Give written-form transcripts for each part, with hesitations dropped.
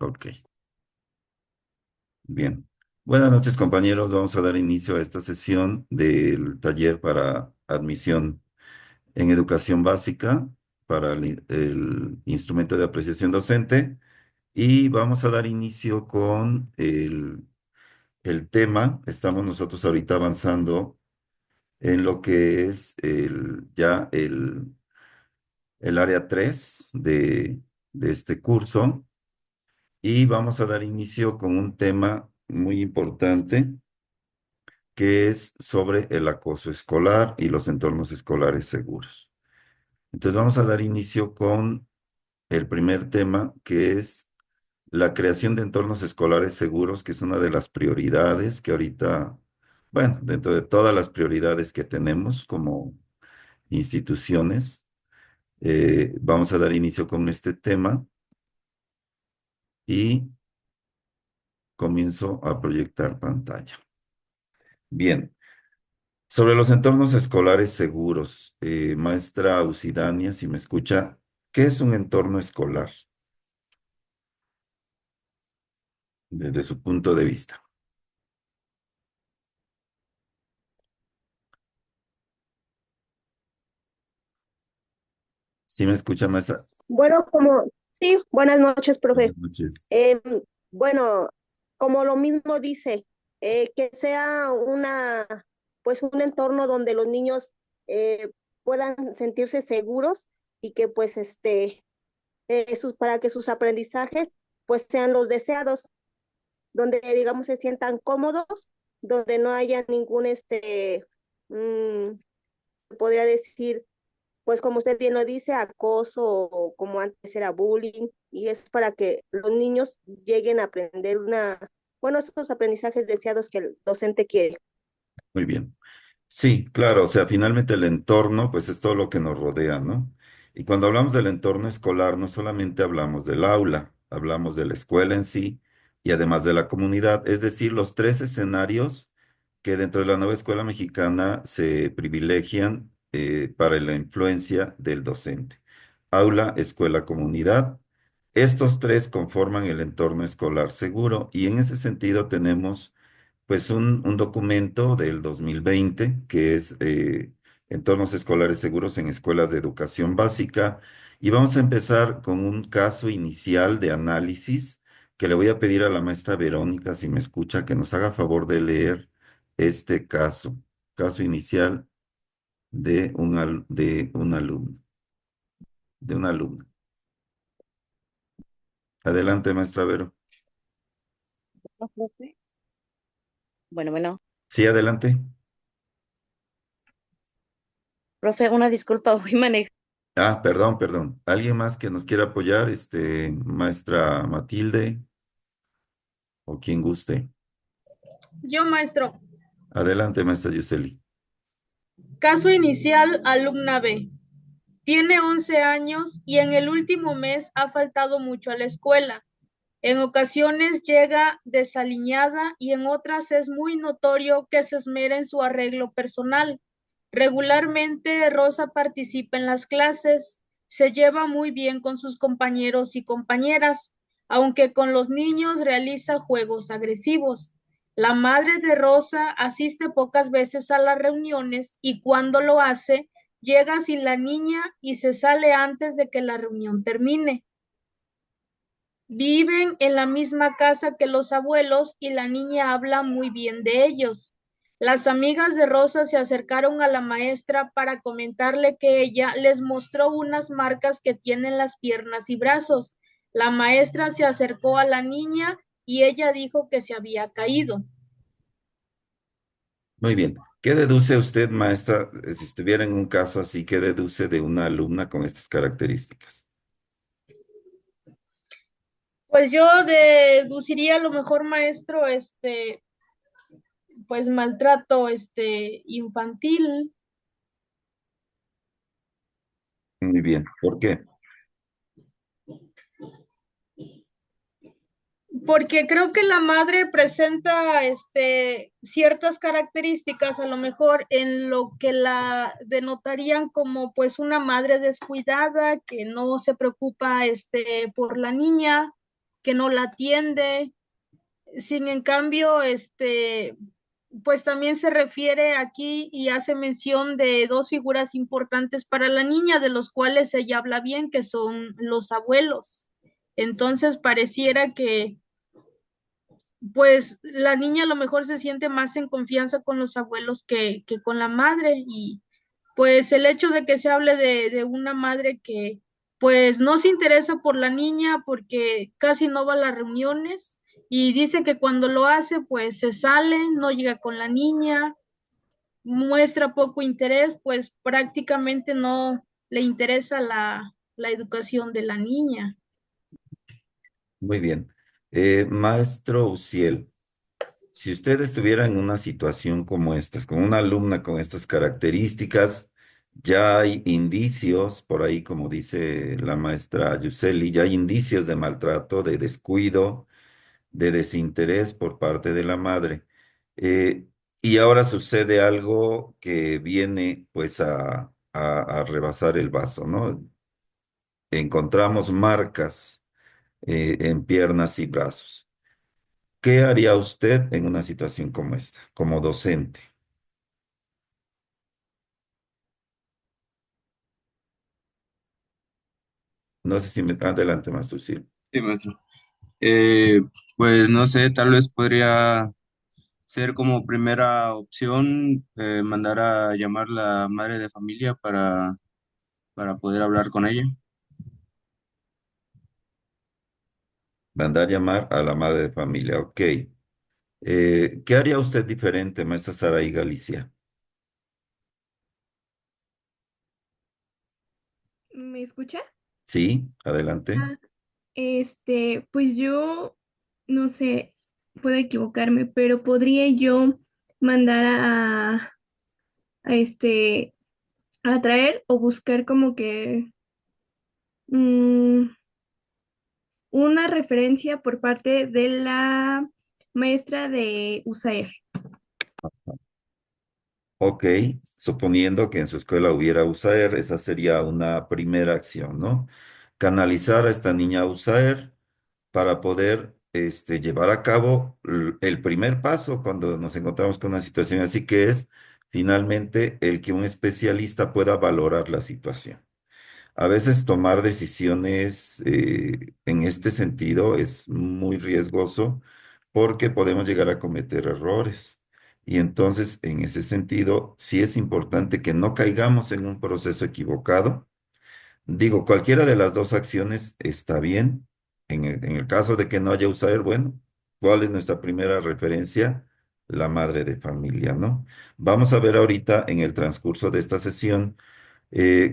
Ok, bien. Buenas noches, compañeros. Vamos a dar inicio a esta sesión del taller para admisión en educación básica para el instrumento de apreciación docente y vamos a dar inicio con el tema. Estamos nosotros ahorita avanzando en lo que es el área 3 de este curso y vamos a dar inicio con un tema muy importante que es sobre el acoso escolar y los entornos escolares seguros. Entonces vamos a dar inicio con el primer tema, que es la creación de entornos escolares seguros, que es una de las prioridades que ahorita, bueno, dentro de todas las prioridades que tenemos como instituciones, vamos a dar inicio con este tema y comienzo a proyectar pantalla. Bien. Sobre los entornos escolares seguros, maestra Usidania, si me escucha, ¿qué es un entorno escolar desde su punto de vista? ¿Sí me escucha, maestra? Bueno, sí, buenas noches, profe. Buenas noches. Em, bueno, como lo mismo dice, que sea pues un entorno donde los niños puedan sentirse seguros y que pues para que sus aprendizajes pues sean los deseados, donde digamos se sientan cómodos, donde no haya ningún mm, podría decir pues como usted bien lo dice, acoso o como antes era bullying, y es para que los niños lleguen a aprender bueno, esos aprendizajes deseados que el docente quiere. Muy bien. Sí, claro, o sea, finalmente el entorno, pues es todo lo que nos rodea, ¿no? Y cuando hablamos del entorno escolar, no solamente hablamos del aula, hablamos de la escuela en sí y además de la comunidad, es decir, los tres escenarios que dentro de la nueva escuela mexicana se privilegian para la influencia del docente. Aula, escuela, comunidad. Estos tres conforman el entorno escolar seguro y en ese sentido tenemos pues un documento del 2020 que es Entornos escolares seguros en escuelas de educación básica. Y vamos a empezar con un caso inicial de análisis que le voy a pedir a la maestra Verónica, si me escucha, que nos haga favor de leer este caso inicial de un alumno, de una alumna. Adelante, maestra Vero. No, profe. Bueno, Sí, adelante. profe, una disculpa, voy manejando. Ah, perdón. ¿Alguien más que nos quiera apoyar? Maestra Matilde o quien guste. Yo, maestro. Adelante, maestra Yuseli. Caso inicial, alumna B. Tiene 11 años y en el último mes ha faltado mucho a la escuela. En ocasiones llega desaliñada y en otras es muy notorio que se esmera en su arreglo personal. Regularmente Rosa participa en las clases, se lleva muy bien con sus compañeros y compañeras, aunque con los niños realiza juegos agresivos. La madre de Rosa asiste pocas veces a las reuniones y cuando lo hace, llega sin la niña y se sale antes de que la reunión termine. Viven en la misma casa que los abuelos y la niña habla muy bien de ellos. Las amigas de Rosa se acercaron a la maestra para comentarle que ella les mostró unas marcas que tiene en las piernas y brazos. La maestra se acercó a la niña y ella dijo que se había caído. Muy bien. ¿Qué deduce usted, maestra, si estuviera en un caso así, qué deduce de una alumna con estas características? Pues yo deduciría a lo mejor, maestro, pues maltrato, infantil. Muy bien. ¿Por qué? Porque creo que la madre presenta ciertas características a lo mejor en lo que la denotarían como pues una madre descuidada que no se preocupa por la niña, que no la atiende. Sin en cambio, pues también se refiere aquí y hace mención de dos figuras importantes para la niña, de los cuales ella habla bien, que son los abuelos. Entonces pareciera que pues la niña a lo mejor se siente más en confianza con los abuelos que con la madre, y pues el hecho de que se hable de una madre que pues no se interesa por la niña porque casi no va a las reuniones, y dice que cuando lo hace pues se sale, no llega con la niña, muestra poco interés, pues prácticamente no le interesa la educación de la niña. Muy bien. Maestro Uciel, si usted estuviera en una situación como esta, con una alumna con estas características, ya hay indicios, por ahí como dice la maestra Yuseli, ya hay indicios de maltrato, de descuido, de desinterés por parte de la madre. Eh, y ahora sucede algo que viene pues a rebasar el vaso, ¿no? Encontramos marcas en piernas y brazos. ¿Qué haría usted en una situación como esta, como docente? No sé si me... Adelante, Maestro Ciro. Sí, maestro. Eh, pues no sé, tal vez podría ser como primera opción mandar a llamar la madre de familia para poder hablar con ella. Mandar llamar a la madre de familia, ok. ¿Qué haría usted diferente, maestra Saraí Galicia? ¿Me escucha? Sí, adelante. Ah, pues yo, no sé, puedo equivocarme, pero podría yo mandar a a traer o buscar como que mm, una referencia por parte de la maestra de USAER. Ok, suponiendo que en su escuela hubiera USAER, esa sería una primera acción, ¿no? Canalizar a esta niña a USAER para poder llevar a cabo el primer paso cuando nos encontramos con una situación así, que es finalmente el que un especialista pueda valorar la situación. A veces tomar decisiones en este sentido es muy riesgoso porque podemos llegar a cometer errores. Y entonces, en ese sentido, sí es importante que no caigamos en un proceso equivocado. Digo, cualquiera de las dos acciones está bien. En el caso de que no haya USAIR, bueno, ¿cuál es nuestra primera referencia? La madre de familia, ¿no? Vamos a ver ahorita en el transcurso de esta sesión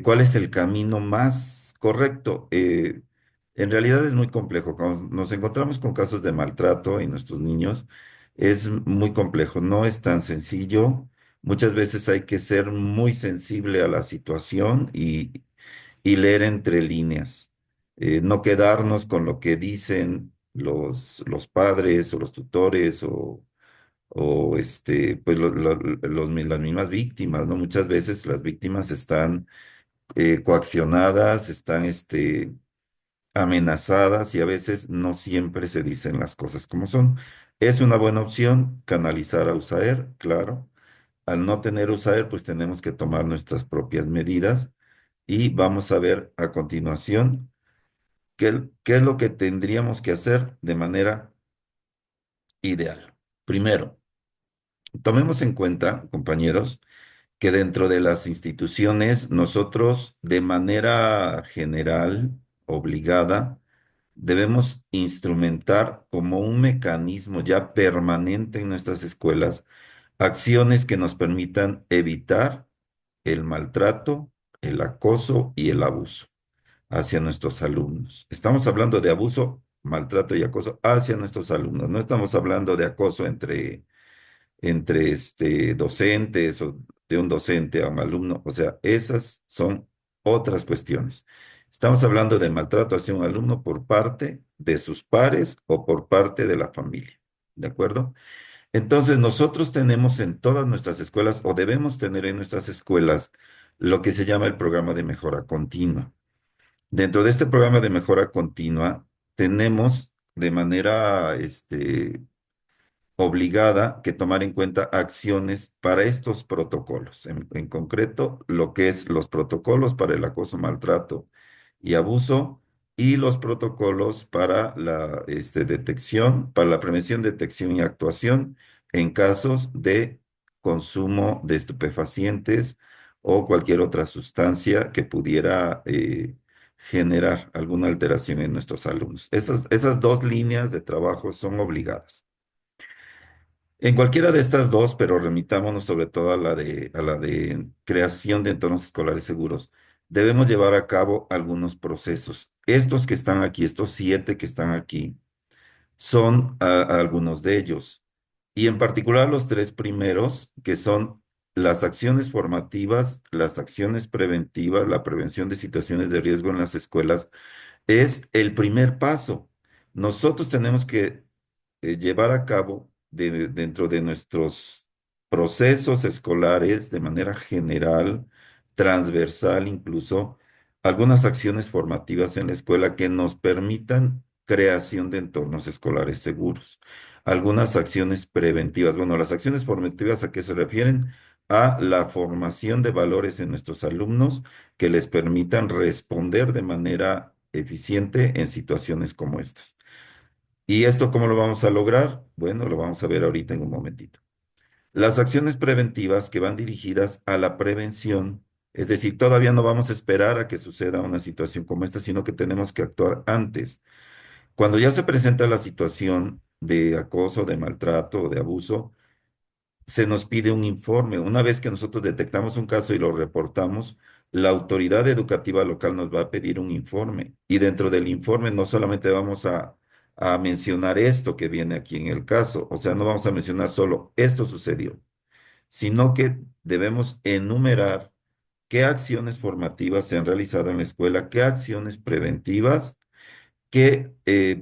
cuál es el camino más correcto. En realidad es muy complejo. Cuando nos encontramos con casos de maltrato en nuestros niños, es muy complejo. No es tan sencillo. Muchas veces hay que ser muy sensible a la situación y leer entre líneas. No quedarnos con lo que dicen los padres o los tutores o pues las mismas víctimas, ¿no? Muchas veces las víctimas están coaccionadas, están amenazadas y a veces no siempre se dicen las cosas como son. Es una buena opción canalizar a USAER, claro. Al no tener USAER, pues tenemos que tomar nuestras propias medidas y vamos a ver a continuación qué es lo que tendríamos que hacer de manera ideal. Primero, tomemos en cuenta, compañeros, que dentro de las instituciones nosotros de manera general, obligada, debemos instrumentar como un mecanismo ya permanente en nuestras escuelas acciones que nos permitan evitar el maltrato, el acoso y el abuso hacia nuestros alumnos. Estamos hablando de abuso, maltrato y acoso hacia nuestros alumnos. No estamos hablando de acoso entre docentes o de un docente a un alumno. O sea, esas son otras cuestiones. Estamos hablando de maltrato hacia un alumno por parte de sus pares o por parte de la familia. ¿De acuerdo? Entonces, nosotros tenemos en todas nuestras escuelas o debemos tener en nuestras escuelas lo que se llama el programa de mejora continua. Dentro de este programa de mejora continua tenemos de manera obligada que tomar en cuenta acciones para estos protocolos. En concreto, lo que es los protocolos para el acoso, maltrato y abuso y los protocolos para la detección, para la prevención, detección y actuación en casos de consumo de estupefacientes o cualquier otra sustancia que pudiera generar alguna alteración en nuestros alumnos. Esas dos líneas de trabajo son obligadas. En cualquiera de estas dos, pero remitámonos sobre todo a la de creación de entornos escolares seguros, debemos llevar a cabo algunos procesos. Estos que están aquí, estos 7 que están aquí, son algunos de ellos. Y en particular los 3 primeros, que son las acciones formativas, las acciones preventivas, la prevención de situaciones de riesgo en las escuelas, es el primer paso. Nosotros tenemos que llevar a cabo dentro de nuestros procesos escolares de manera general, transversal incluso, algunas acciones formativas en la escuela que nos permitan creación de entornos escolares seguros. Algunas acciones preventivas. Bueno, las acciones formativas, ¿a qué se refieren? A la formación de valores en nuestros alumnos que les permitan responder de manera eficiente en situaciones como estas. ¿Y esto cómo lo vamos a lograr? Bueno, lo vamos a ver ahorita en un momentito. Las acciones preventivas que van dirigidas a la prevención, es decir, todavía no vamos a esperar a que suceda una situación como esta, sino que tenemos que actuar antes. Cuando ya se presenta la situación de acoso, de maltrato o de abuso, se nos pide un informe. Una vez que nosotros detectamos un caso y lo reportamos, la autoridad educativa local nos va a pedir un informe. Y dentro del informe no solamente vamos a mencionar esto que viene aquí en el caso, o sea, no vamos a mencionar solo esto sucedió, sino que debemos enumerar qué acciones formativas se han realizado en la escuela, qué acciones preventivas, qué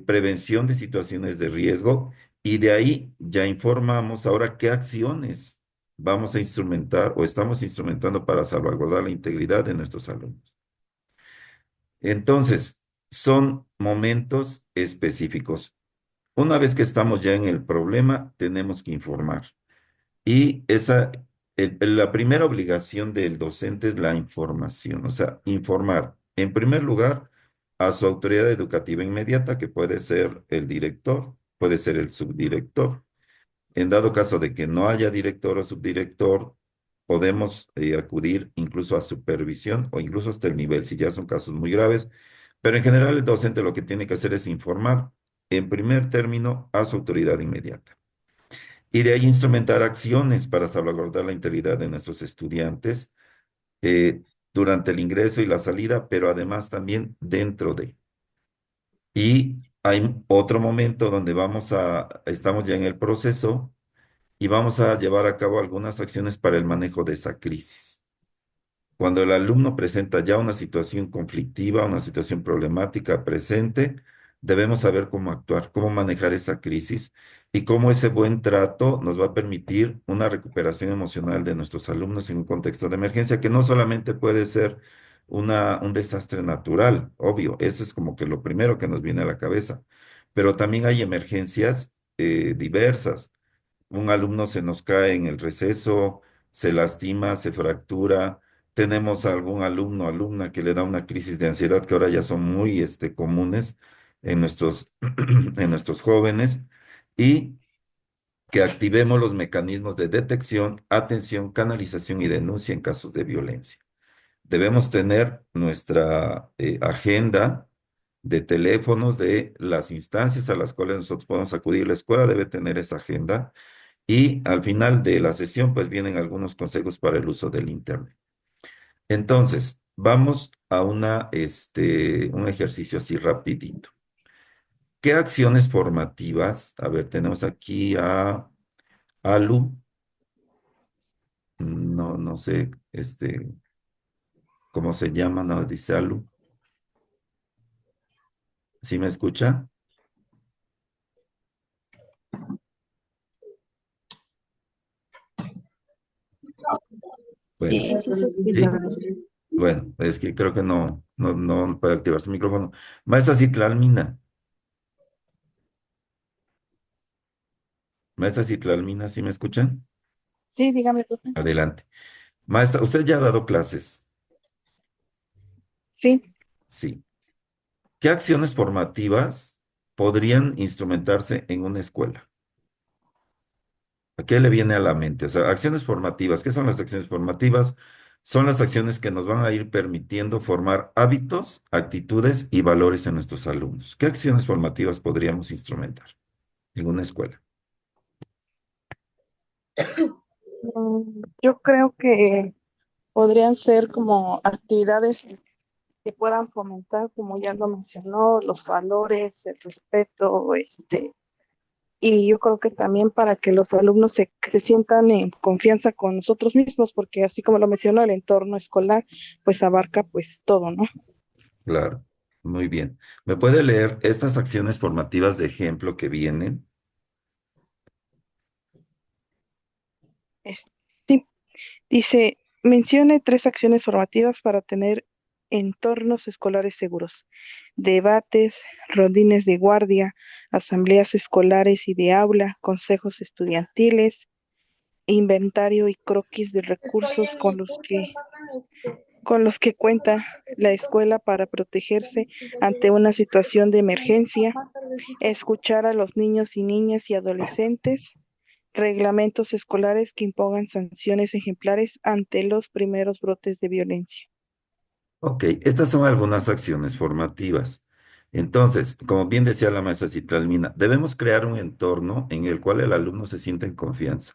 prevención de situaciones de riesgo, y de ahí ya informamos ahora qué acciones vamos a instrumentar o estamos instrumentando para salvaguardar la integridad de nuestros alumnos. Entonces, son momentos específicos. Una vez que estamos ya en el problema, tenemos que informar. Y la primera obligación del docente es la información, o sea, informar, en primer lugar, a su autoridad educativa inmediata, que puede ser el director, puede ser el subdirector. En dado caso de que no haya director o subdirector, podemos acudir incluso a supervisión o incluso hasta el nivel, si ya son casos muy graves. Pero en general el docente lo que tiene que hacer es informar, en primer término, a su autoridad inmediata. Y de ahí instrumentar acciones para salvaguardar la integridad de nuestros estudiantes eh, durante el ingreso y la salida, pero además también dentro de. Y hay otro momento donde estamos ya en el proceso y vamos a llevar a cabo algunas acciones para el manejo de esa crisis. Cuando el alumno presenta ya una situación conflictiva, una situación problemática presente, debemos saber cómo actuar, cómo manejar esa crisis y cómo ese buen trato nos va a permitir una recuperación emocional de nuestros alumnos en un contexto de emergencia que no solamente puede ser un desastre natural, obvio, eso es como que lo primero que nos viene a la cabeza, pero también hay emergencias diversas. Un alumno se nos cae en el receso, se lastima, se fractura. Tenemos algún alumno, alumna que le da una crisis de ansiedad que ahora ya son muy comunes en en nuestros jóvenes y que activemos los mecanismos de detección, atención, canalización y denuncia en casos de violencia. Debemos tener nuestra agenda de teléfonos de las instancias a las cuales nosotros podemos acudir. La escuela debe tener esa agenda y al final de la sesión, pues vienen algunos consejos para el uso del Internet. Entonces, vamos a un ejercicio así rapidito. ¿Qué acciones formativas? A ver, tenemos aquí a Alu. No, no sé, ¿cómo se llama? No, dice Alu. ¿Sí me escucha? Bueno, Sí, sí se sí. escucha. Bueno, es que creo que no puede activar su micrófono. Maestra Citlal Mina. Maestra Citlalmina, ¿sí me escuchan? Sí, dígame, profe. Adelante. Maestra, usted ya ha dado clases. Sí. Sí. ¿Qué acciones formativas podrían instrumentarse en una escuela? ¿A qué le viene a la mente? O sea, acciones formativas. ¿Qué son las acciones formativas? Son las acciones que nos van a ir permitiendo formar hábitos, actitudes y valores en nuestros alumnos. ¿Qué acciones formativas podríamos instrumentar en una escuela? Yo creo que podrían ser como actividades que puedan fomentar, como ya lo mencionó, los valores, el respeto, y yo creo que también para que los alumnos se sientan en confianza con nosotros mismos, porque así como lo mencionó, el entorno escolar, pues abarca pues todo, ¿no? Claro, muy bien. ¿Me puede leer estas acciones formativas de ejemplo que vienen? Es- sí, dice, mencione 3 acciones formativas para tener entornos escolares seguros. Debates, rondines de guardia, asambleas escolares y de aula, consejos estudiantiles, inventario y croquis de Estoy recursos en mi punto, hermana, con los que cuenta la escuela para protegerse ante una situación de emergencia, más tardecito. escuchar a los niños y niñas y adolescentes, reglamentos escolares que impongan sanciones ejemplares ante los primeros brotes de violencia. Ok, estas son algunas acciones formativas. Entonces, como bien decía la maestra Citralmina, debemos crear un entorno en el cual el alumno se sienta en confianza,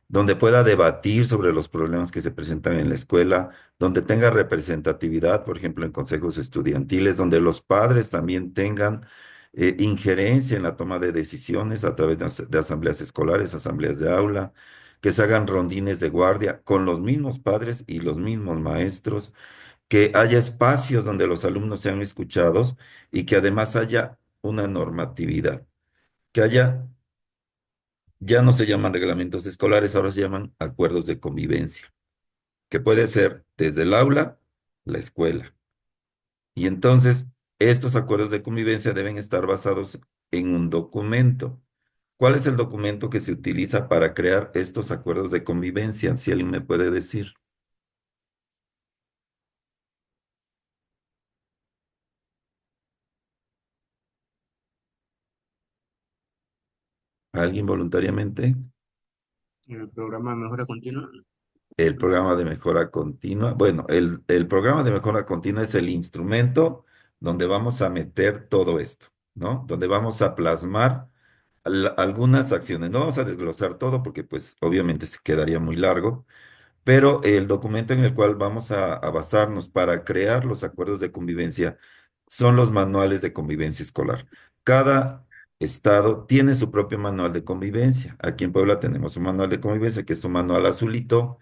donde pueda debatir sobre los problemas que se presentan en la escuela, donde tenga representatividad, por ejemplo, en consejos estudiantiles, donde los padres también tengan injerencia en la toma de decisiones a través de asambleas escolares, asambleas de aula, que se hagan rondines de guardia con los mismos padres y los mismos maestros, que haya espacios donde los alumnos sean escuchados y que además haya una normatividad, que haya, ya no se llaman reglamentos escolares, ahora se llaman acuerdos de convivencia, que puede ser desde el aula, la escuela. Y entonces, estos acuerdos de convivencia deben estar basados en un documento. ¿Cuál es el documento que se utiliza para crear estos acuerdos de convivencia? Si alguien me puede decir. ¿Alguien voluntariamente? El programa Mejora Continua. El programa de mejora continua. Bueno, el programa de mejora continua es el instrumento donde vamos a meter todo esto, ¿no? Donde vamos a plasmar algunas acciones. No vamos a desglosar todo porque pues obviamente se quedaría muy largo, pero el documento en el cual vamos a basarnos para crear los acuerdos de convivencia son los manuales de convivencia escolar. Cada estado tiene su propio manual de convivencia. Aquí en Puebla tenemos un manual de convivencia que es un manual azulito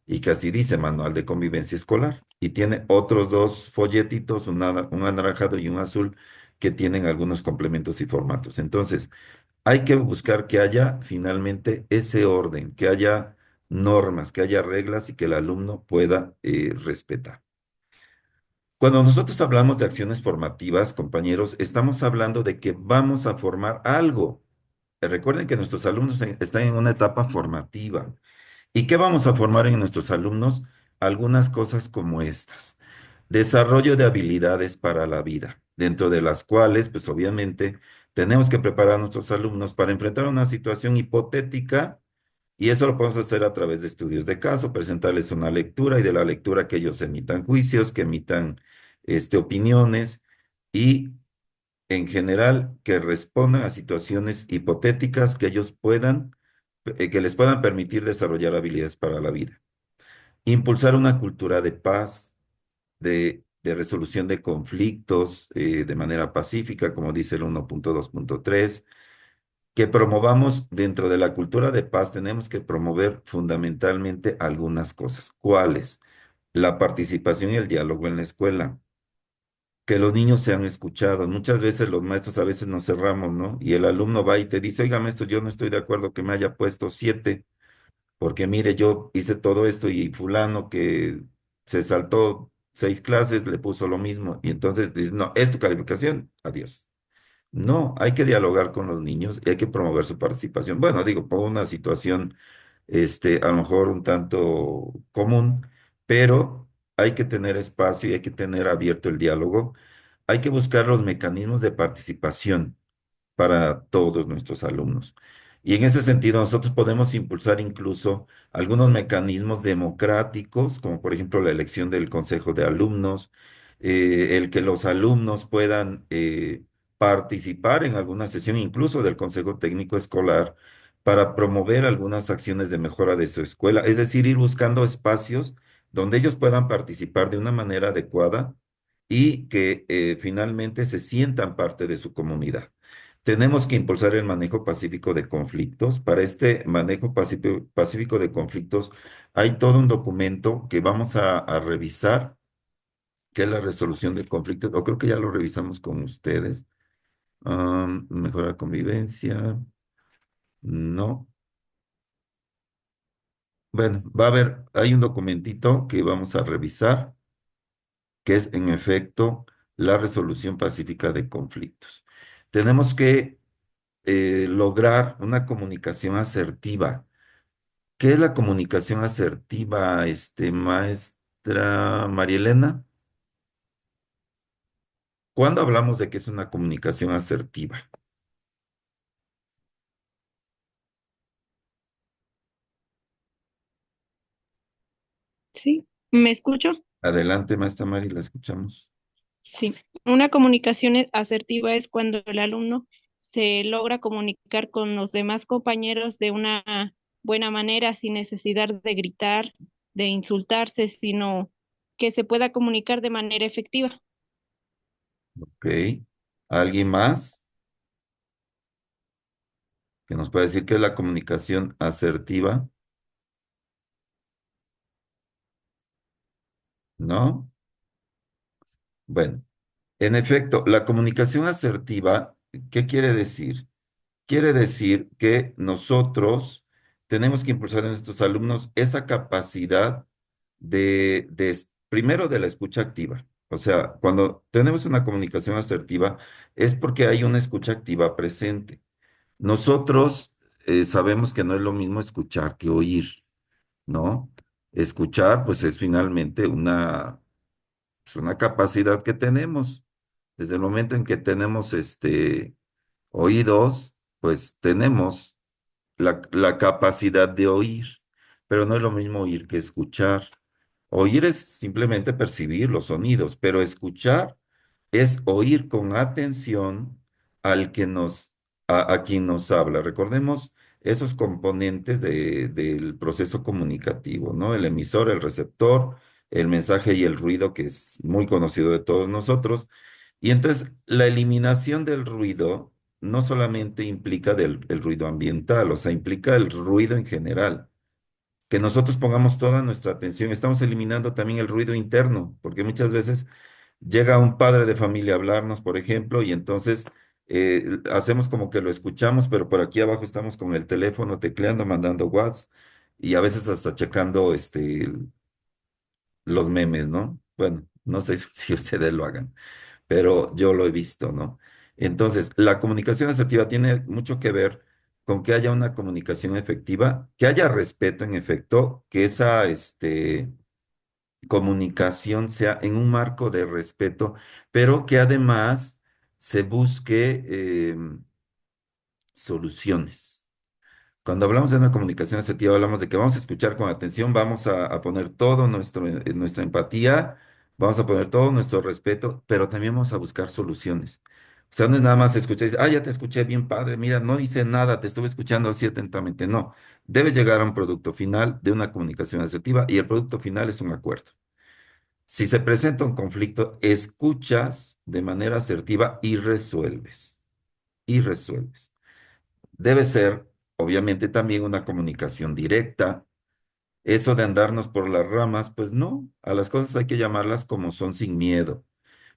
y que así dice manual de convivencia escolar. Y tiene otros dos folletitos, un anaranjado y un azul, que tienen algunos complementos y formatos. Entonces, hay que buscar que haya finalmente ese orden, que haya normas, que haya reglas y que el alumno pueda respetar. Cuando nosotros hablamos de acciones formativas, compañeros, estamos hablando de que vamos a formar algo. Recuerden que nuestros alumnos están en una etapa formativa. ¿Y qué vamos a formar en nuestros alumnos? Algunas cosas como estas. Desarrollo de habilidades para la vida, dentro de las cuales, pues obviamente, tenemos que preparar a nuestros alumnos para enfrentar una situación hipotética y eso lo podemos hacer a través de estudios de caso, presentarles una lectura y de la lectura que ellos emitan juicios, que emitan opiniones y en general que respondan a situaciones hipotéticas que ellos puedan, que les puedan permitir desarrollar habilidades para la vida. Impulsar una cultura de paz, de resolución de conflictos de manera pacífica, como dice el 1.2.3, que promovamos dentro de la cultura de paz, tenemos que promover fundamentalmente algunas cosas. ¿Cuáles? La participación y el diálogo en la escuela, que los niños sean escuchados. Muchas veces los maestros a veces nos cerramos, ¿no? Y el alumno va y te dice, oiga, maestro, yo no estoy de acuerdo que me haya puesto 7, porque mire, yo hice todo esto y fulano que se saltó 6 clases le puso lo mismo. Y entonces dice, no, es tu calificación, adiós. No, hay que dialogar con los niños y hay que promover su participación. Bueno, digo, por una situación, a lo mejor un tanto común, pero hay que tener espacio y hay que tener abierto el diálogo. Hay que buscar los mecanismos de participación para todos nuestros alumnos. Y en ese sentido, nosotros podemos impulsar incluso algunos mecanismos democráticos, como por ejemplo la elección del consejo de alumnos, el que los alumnos puedan participar en alguna sesión, incluso del consejo técnico escolar, para promover algunas acciones de mejora de su escuela, es decir, ir buscando espacios donde ellos puedan participar de una manera adecuada y que finalmente se sientan parte de su comunidad. Tenemos que impulsar el manejo pacífico de conflictos. Para este manejo pacífico de conflictos hay todo un documento que vamos a revisar, que es la resolución de conflictos, o creo que ya lo revisamos con ustedes. Mejorar convivencia. No. Bueno, va a haber, hay un documentito que vamos a revisar, que es en efecto la resolución pacífica de conflictos. Tenemos que lograr una comunicación asertiva. ¿Qué es la comunicación asertiva, maestra María Elena? ¿Cuándo hablamos de que es una comunicación asertiva? Sí, ¿me escucho? Adelante, maestra María, la escuchamos. Sí, una comunicación asertiva es cuando el alumno se logra comunicar con los demás compañeros de una buena manera, sin necesidad de gritar, de insultarse, sino que se pueda comunicar de manera efectiva. Ok. ¿Alguien más que nos puede decir qué es la comunicación asertiva? ¿No? Bueno, en efecto, la comunicación asertiva, ¿qué quiere decir? Quiere decir que nosotros tenemos que impulsar en nuestros alumnos esa capacidad primero de la escucha activa. O sea, cuando tenemos una comunicación asertiva es porque hay una escucha activa presente. Nosotros sabemos que no es lo mismo escuchar que oír, ¿no? Escuchar, pues es finalmente pues, una capacidad que tenemos. Desde el momento en que tenemos oídos, pues tenemos la capacidad de oír, pero no es lo mismo oír que escuchar. Oír es simplemente percibir los sonidos, pero escuchar es oír con atención al que a quien nos habla. Recordemos esos componentes del proceso comunicativo, ¿no? El emisor, el receptor, el mensaje y el ruido, que es muy conocido de todos nosotros. Y entonces la eliminación del ruido no solamente implica el ruido ambiental, o sea, implica el ruido en general. Que nosotros pongamos toda nuestra atención. Estamos eliminando también el ruido interno, porque muchas veces llega un padre de familia a hablarnos, por ejemplo, y entonces hacemos como que lo escuchamos, pero por aquí abajo estamos con el teléfono tecleando, mandando WhatsApp y a veces hasta checando los memes, ¿no? Bueno, no sé si ustedes lo hagan, pero yo lo he visto, ¿no? Entonces, la comunicación asertiva tiene mucho que ver con que haya una comunicación efectiva, que haya respeto en efecto, que esa comunicación sea en un marco de respeto, pero que además se busque soluciones. Cuando hablamos de una comunicación asertiva, hablamos de que vamos a escuchar con atención, vamos a poner todo nuestra empatía, vamos a poner todo nuestro respeto, pero también vamos a buscar soluciones. O sea, no es nada más escuchar y decir, ya te escuché bien, padre, mira, no hice nada, te estuve escuchando así atentamente. No, debe llegar a un producto final de una comunicación asertiva y el producto final es un acuerdo. Si se presenta un conflicto, escuchas de manera asertiva y resuelves. Y resuelves. Debe ser, obviamente, también una comunicación directa. Eso de andarnos por las ramas, pues no, a las cosas hay que llamarlas como son sin miedo,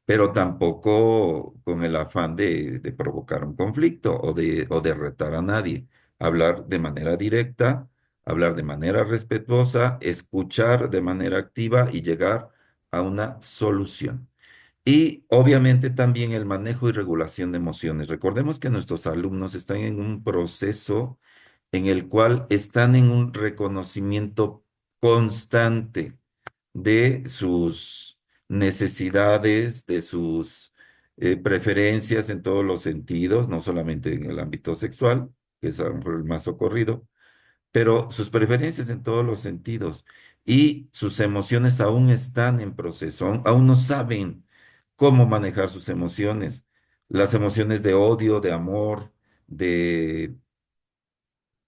pero tampoco con el afán de provocar un conflicto o de retar a nadie. Hablar de manera directa, hablar de manera respetuosa, escuchar de manera activa y llegar a una solución. Y obviamente también el manejo y regulación de emociones. Recordemos que nuestros alumnos están en un proceso en el cual están en un reconocimiento constante de sus necesidades, de sus preferencias en todos los sentidos, no solamente en el ámbito sexual, que es a lo mejor el más ocurrido, pero sus preferencias en todos los sentidos y sus emociones aún están en proceso, aún no saben cómo manejar sus emociones, las emociones de odio, de amor, de,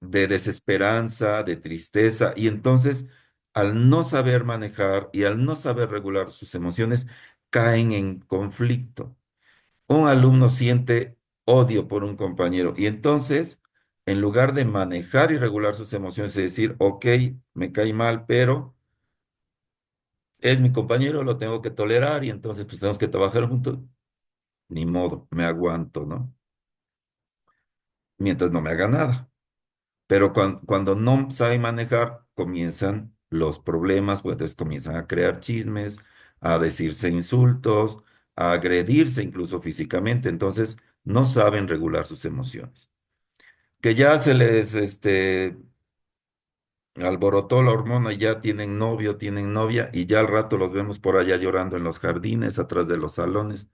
de desesperanza, de tristeza, y entonces al no saber manejar y al no saber regular sus emociones, caen en conflicto. Un alumno siente odio por un compañero y entonces, en lugar de manejar y regular sus emociones y decir, ok, me cae mal, pero es mi compañero, lo tengo que tolerar y entonces pues tenemos que trabajar juntos, ni modo, me aguanto, ¿no? Mientras no me haga nada. Pero cuando no saben manejar, comienzan los problemas, pues entonces comienzan a crear chismes, a decirse insultos, a agredirse incluso físicamente. Entonces, no saben regular sus emociones. Que ya se les alborotó la hormona y ya tienen novio, tienen novia, y ya al rato los vemos por allá llorando en los jardines, atrás de los salones.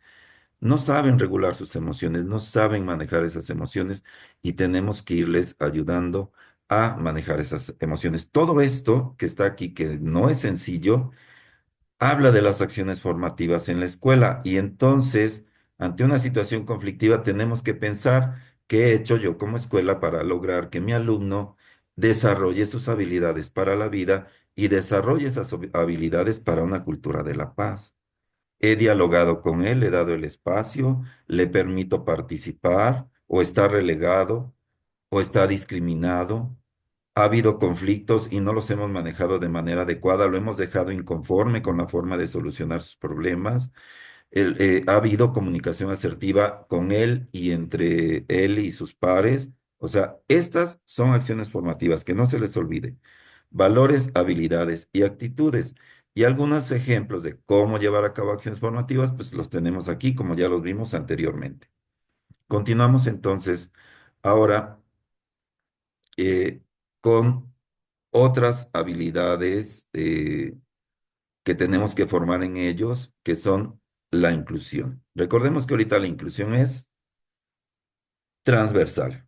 No saben regular sus emociones, no saben manejar esas emociones y tenemos que irles ayudando a manejar esas emociones. Todo esto que está aquí, que no es sencillo, habla de las acciones formativas en la escuela y entonces, ante una situación conflictiva, tenemos que pensar qué he hecho yo como escuela para lograr que mi alumno desarrolle sus habilidades para la vida y desarrolle esas habilidades para una cultura de la paz. He dialogado con él, le he dado el espacio, le permito participar, o está relegado, o está discriminado. Ha habido conflictos y no los hemos manejado de manera adecuada, lo hemos dejado inconforme con la forma de solucionar sus problemas. Ha habido comunicación asertiva con él y entre él y sus pares. O sea, estas son acciones formativas, que no se les olvide. Valores, habilidades y actitudes. Y algunos ejemplos de cómo llevar a cabo acciones formativas, pues los tenemos aquí, como ya los vimos anteriormente. Continuamos entonces ahora eh, con otras habilidades que tenemos que formar en ellos, que son la inclusión. Recordemos que ahorita la inclusión es transversal,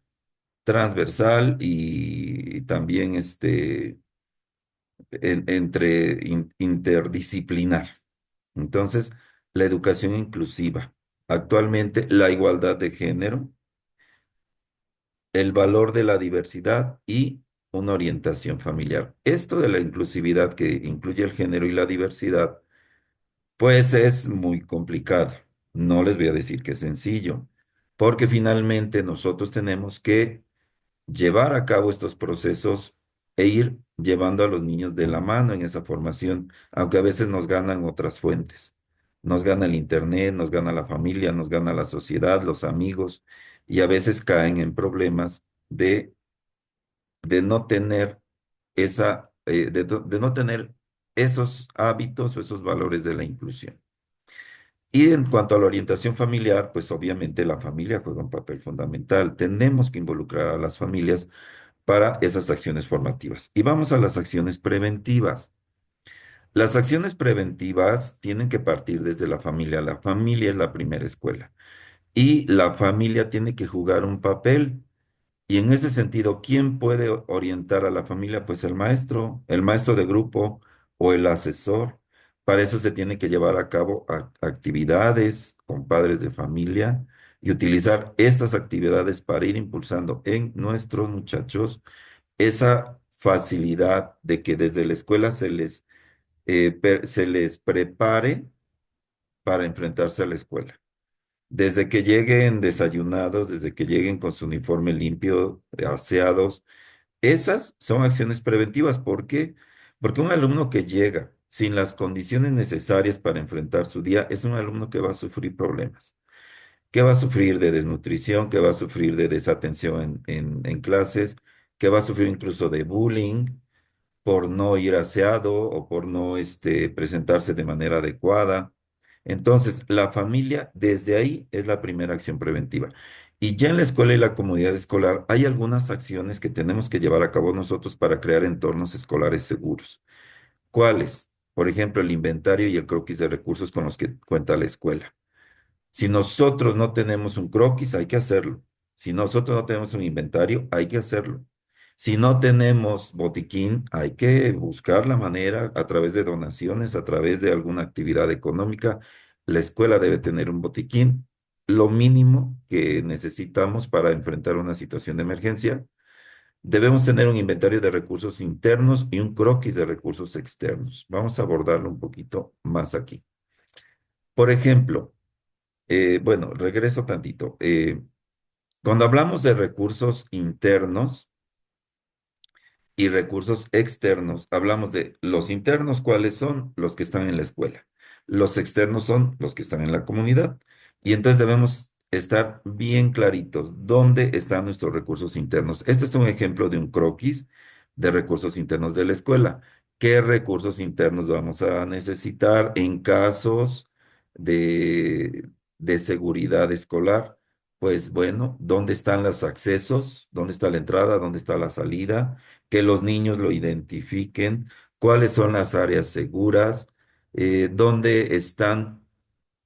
transversal y también interdisciplinar. Entonces, la educación inclusiva. Actualmente, la igualdad de género, el valor de la diversidad y una orientación familiar. Esto de la inclusividad que incluye el género y la diversidad, pues es muy complicado. No les voy a decir que es sencillo, porque finalmente nosotros tenemos que llevar a cabo estos procesos e ir llevando a los niños de la mano en esa formación, aunque a veces nos ganan otras fuentes. Nos gana el internet, nos gana la familia, nos gana la sociedad, los amigos, y a veces caen en problemas de no tener de no tener esos hábitos o esos valores de la inclusión. Y en cuanto a la orientación familiar, pues obviamente la familia juega un papel fundamental. Tenemos que involucrar a las familias para esas acciones formativas. Y vamos a las acciones preventivas. Las acciones preventivas tienen que partir desde la familia. La familia es la primera escuela. Y la familia tiene que jugar un papel. Y en ese sentido, ¿quién puede orientar a la familia? Pues el maestro de grupo o el asesor. Para eso se tiene que llevar a cabo actividades con padres de familia y utilizar estas actividades para ir impulsando en nuestros muchachos esa facilidad de que desde la escuela se les prepare para enfrentarse a la escuela. Desde que lleguen desayunados, desde que lleguen con su uniforme limpio, aseados, esas son acciones preventivas. ¿Por qué? Porque un alumno que llega sin las condiciones necesarias para enfrentar su día es un alumno que va a sufrir problemas, que va a sufrir de desnutrición, que va a sufrir de desatención en clases, que va a sufrir incluso de bullying por no ir aseado o por no presentarse de manera adecuada. Entonces, la familia desde ahí es la primera acción preventiva. Y ya en la escuela y la comunidad escolar hay algunas acciones que tenemos que llevar a cabo nosotros para crear entornos escolares seguros. ¿Cuáles? Por ejemplo, el inventario y el croquis de recursos con los que cuenta la escuela. Si nosotros no tenemos un croquis, hay que hacerlo. Si nosotros no tenemos un inventario, hay que hacerlo. Si no tenemos botiquín, hay que buscar la manera a través de donaciones, a través de alguna actividad económica. La escuela debe tener un botiquín, lo mínimo que necesitamos para enfrentar una situación de emergencia. Debemos tener un inventario de recursos internos y un croquis de recursos externos. Vamos a abordarlo un poquito más aquí. Por ejemplo, bueno, regreso tantito. Cuando hablamos de recursos internos y recursos externos, hablamos de los internos, ¿cuáles son? Los que están en la escuela. Los externos son los que están en la comunidad. Y entonces debemos estar bien claritos dónde están nuestros recursos internos. Este es un ejemplo de un croquis de recursos internos de la escuela. ¿Qué recursos internos vamos a necesitar en casos de, de seguridad escolar? Pues bueno, ¿dónde están los accesos? ¿Dónde está la entrada? ¿Dónde está la salida? Que los niños lo identifiquen, cuáles son las áreas seguras, dónde están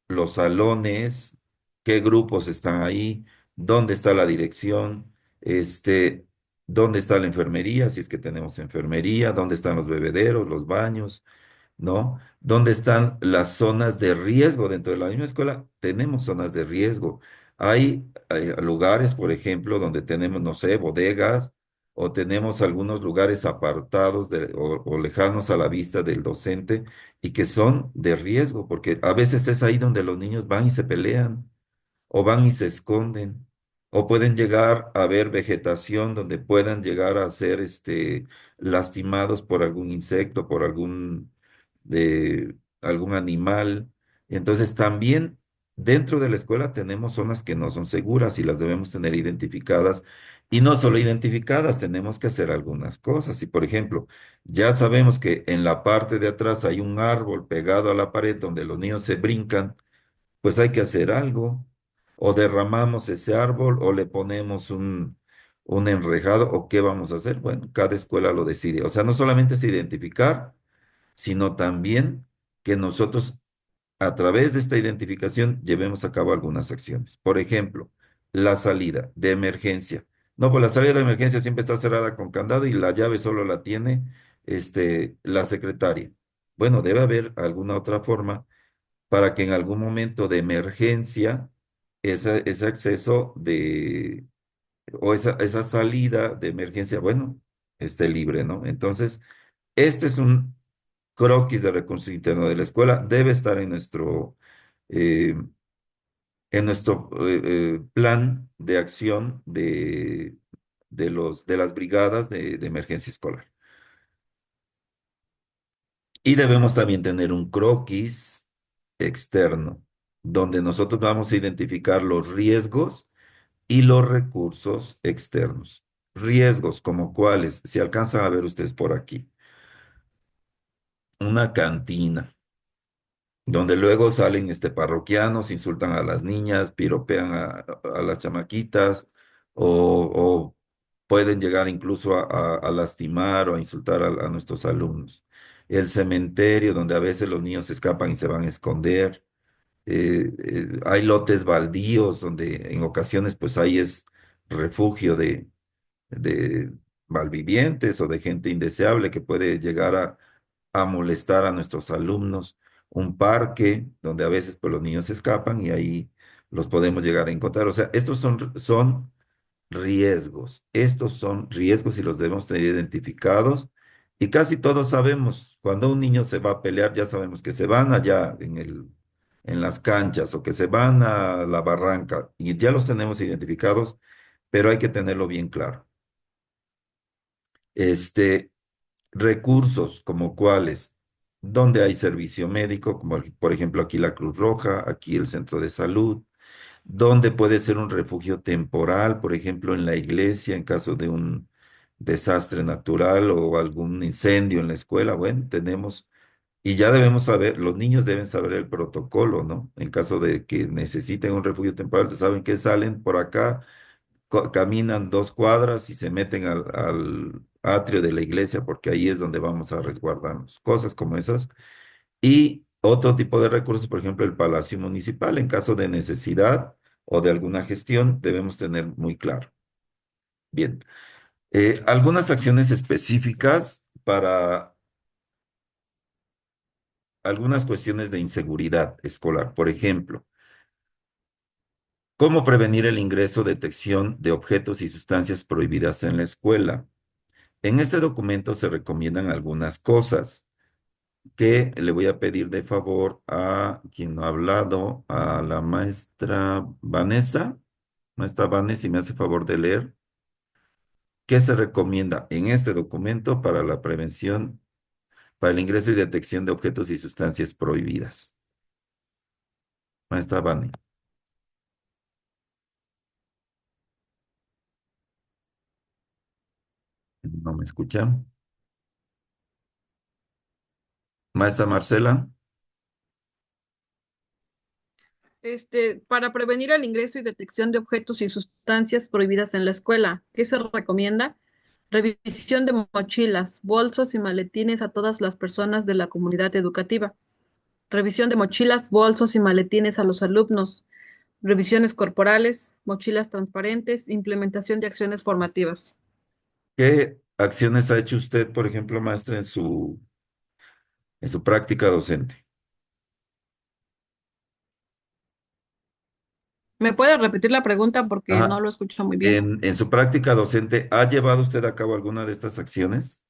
los salones, qué grupos están ahí, dónde está la dirección, este, dónde está la enfermería, si es que tenemos enfermería, dónde están los bebederos, los baños. ¿No? ¿Dónde están las zonas de riesgo? Dentro de la misma escuela tenemos zonas de riesgo. Hay lugares, por ejemplo, donde tenemos, no sé, bodegas o tenemos algunos lugares apartados o lejanos a la vista del docente y que son de riesgo, porque a veces es ahí donde los niños van y se pelean o van y se esconden, o pueden llegar a ver vegetación donde puedan llegar a ser lastimados por algún insecto, por algún animal. Entonces también dentro de la escuela tenemos zonas que no son seguras y las debemos tener identificadas. Y no solo identificadas, tenemos que hacer algunas cosas. Si, por ejemplo, ya sabemos que en la parte de atrás hay un árbol pegado a la pared donde los niños se brincan, pues hay que hacer algo. O derramamos ese árbol o le ponemos un enrejado o qué vamos a hacer. Bueno, cada escuela lo decide. O sea, no solamente es identificar, sino también que nosotros a través de esta identificación llevemos a cabo algunas acciones. Por ejemplo, la salida de emergencia. No, pues la salida de emergencia siempre está cerrada con candado y la llave solo la tiene la secretaria. Bueno, debe haber alguna otra forma para que en algún momento de emergencia ese acceso o esa salida de emergencia, bueno, esté libre, ¿no? Entonces, este es un croquis de recursos internos de la escuela, debe estar eh, en nuestro plan de acción de las brigadas de emergencia escolar. Y debemos también tener un croquis externo, donde nosotros vamos a identificar los riesgos y los recursos externos. Riesgos como cuáles, si alcanzan a ver ustedes por aquí, una cantina, donde luego salen parroquianos, insultan a las niñas, piropean a las chamaquitas, o pueden llegar incluso a lastimar o a insultar a nuestros alumnos. El cementerio, donde a veces los niños se escapan y se van a esconder. Hay lotes baldíos, donde en ocasiones pues ahí es refugio de malvivientes o de gente indeseable que puede llegar a molestar a nuestros alumnos. Un parque donde a veces pues, los niños se escapan y ahí los podemos llegar a encontrar. O sea, estos son riesgos. Estos son riesgos y los debemos tener identificados. Y casi todos sabemos, cuando un niño se va a pelear, ya sabemos que se van allá en las canchas o que se van a la barranca y ya los tenemos identificados, pero hay que tenerlo bien claro. Este, recursos como cuáles, donde hay servicio médico, como por ejemplo aquí la Cruz Roja, aquí el centro de salud, donde puede ser un refugio temporal, por ejemplo en la iglesia en caso de un desastre natural o algún incendio en la escuela. Bueno, tenemos Y ya debemos saber, los niños deben saber el protocolo, ¿no? En caso de que necesiten un refugio temporal, ya saben que salen por acá, caminan 2 cuadras y se meten al atrio de la iglesia, porque ahí es donde vamos a resguardarnos. Cosas como esas. Y otro tipo de recursos, por ejemplo, el Palacio Municipal, en caso de necesidad o de alguna gestión, debemos tener muy claro. Bien. Algunas acciones específicas para algunas cuestiones de inseguridad escolar. Por ejemplo, ¿cómo prevenir el ingreso, detección de objetos y sustancias prohibidas en la escuela? En este documento se recomiendan algunas cosas que le voy a pedir de favor a quien no ha hablado, a la maestra Vanessa. Maestra Vanessa, si me hace favor de leer. ¿Qué se recomienda en este documento para la prevención, para el ingreso y detección de objetos y sustancias prohibidas? Maestra Vane, ¿no me escucha? Maestra Marcela, Para prevenir el ingreso y detección de objetos y sustancias prohibidas en la escuela, ¿qué se recomienda? Revisión de mochilas, bolsos y maletines a todas las personas de la comunidad educativa. Revisión de mochilas, bolsos y maletines a los alumnos. Revisiones corporales, mochilas transparentes, implementación de acciones formativas. ¿qué acciones ha hecho usted, por ejemplo, maestra, en su práctica docente? ¿Me puede repetir la pregunta porque no Ajá. lo escucho muy bien? En su práctica docente, ¿ha llevado usted a cabo alguna de estas acciones?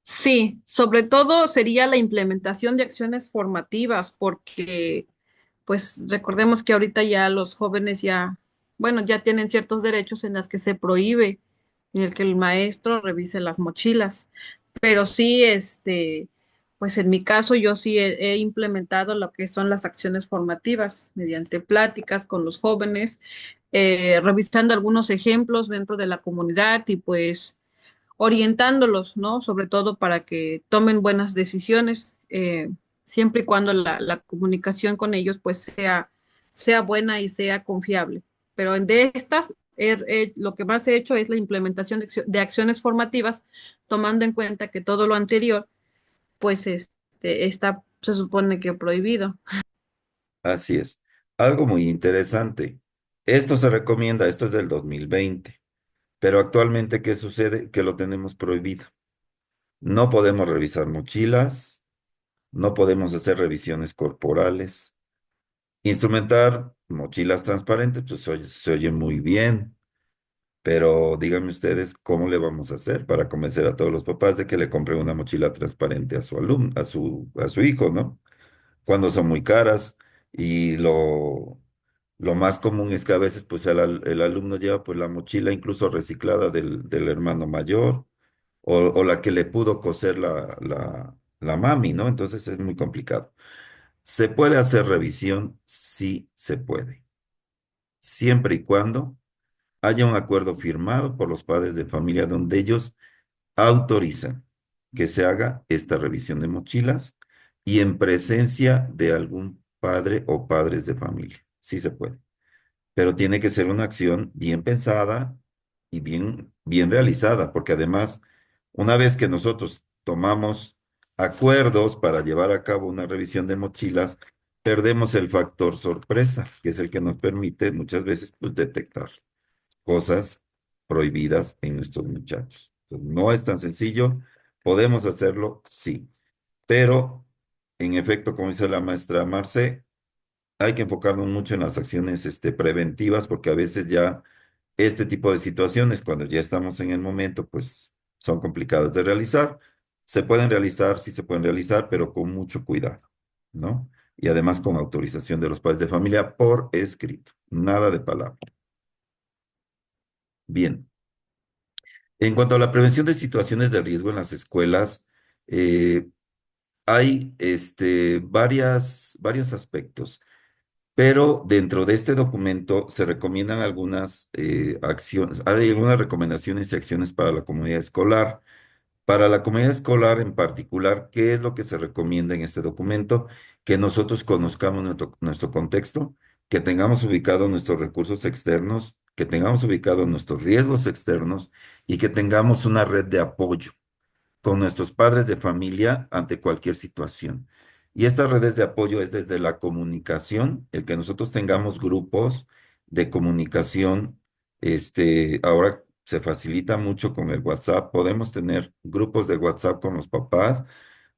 Sí, sobre todo sería la implementación de acciones formativas, porque pues recordemos que ahorita ya los jóvenes ya, bueno, ya tienen ciertos derechos en las que se prohíbe en el que el maestro revise las mochilas. Pero sí, pues en mi caso yo sí he implementado lo que son las acciones formativas mediante pláticas con los jóvenes, revisando algunos ejemplos dentro de la comunidad y pues orientándolos, ¿no? Sobre todo para que tomen buenas decisiones, siempre y cuando la comunicación con ellos pues sea buena y sea confiable. Pero de estas, lo que más he hecho es la implementación de acciones formativas, tomando en cuenta que todo lo anterior pues está, se supone que prohibido. Así es. Algo muy interesante. Esto se recomienda, esto es del 2020, pero actualmente, ¿qué sucede? Que lo tenemos prohibido. No podemos revisar mochilas, no podemos hacer revisiones corporales. Instrumentar mochilas transparentes, pues se oye muy bien, pero díganme ustedes cómo le vamos a hacer para convencer a todos los papás de que le compren una mochila transparente a su alumno, a su hijo, ¿no? Cuando son muy caras y lo más común es que a veces pues el alumno lleva pues la mochila incluso reciclada del hermano mayor o la que le pudo coser la mami, ¿no? Entonces es muy complicado. ¿Se puede hacer revisión? Sí, se puede, siempre y cuando haya un acuerdo firmado por los padres de familia donde ellos autorizan que se haga esta revisión de mochilas y en presencia de algún padre o padres de familia. Sí se puede, pero tiene que ser una acción bien pensada y bien realizada, porque además, una vez que nosotros tomamos acuerdos para llevar a cabo una revisión de mochilas, perdemos el factor sorpresa, que es el que nos permite muchas veces pues, detectar cosas prohibidas en nuestros muchachos. Entonces, no es tan sencillo, podemos hacerlo, sí, pero en efecto, como dice la maestra Marce, hay que enfocarnos mucho en las acciones preventivas porque a veces ya este tipo de situaciones, cuando ya estamos en el momento, pues son complicadas de realizar. Se pueden realizar, sí se pueden realizar, pero con mucho cuidado, ¿no? Y además con autorización de los padres de familia por escrito, nada de palabra. Bien. En cuanto a la prevención de situaciones de riesgo en las escuelas, hay varios aspectos. Pero dentro de este documento se recomiendan algunas acciones, hay algunas recomendaciones y acciones para la comunidad escolar. Para la comunidad escolar en particular, ¿qué es lo que se recomienda en este documento? Que nosotros conozcamos nuestro contexto, que tengamos ubicados nuestros recursos externos, que tengamos ubicados nuestros riesgos externos y que tengamos una red de apoyo con nuestros padres de familia ante cualquier situación. Y estas redes de apoyo es desde la comunicación, el que nosotros tengamos grupos de comunicación. Ahora se facilita mucho con el WhatsApp. Podemos tener grupos de WhatsApp con los papás.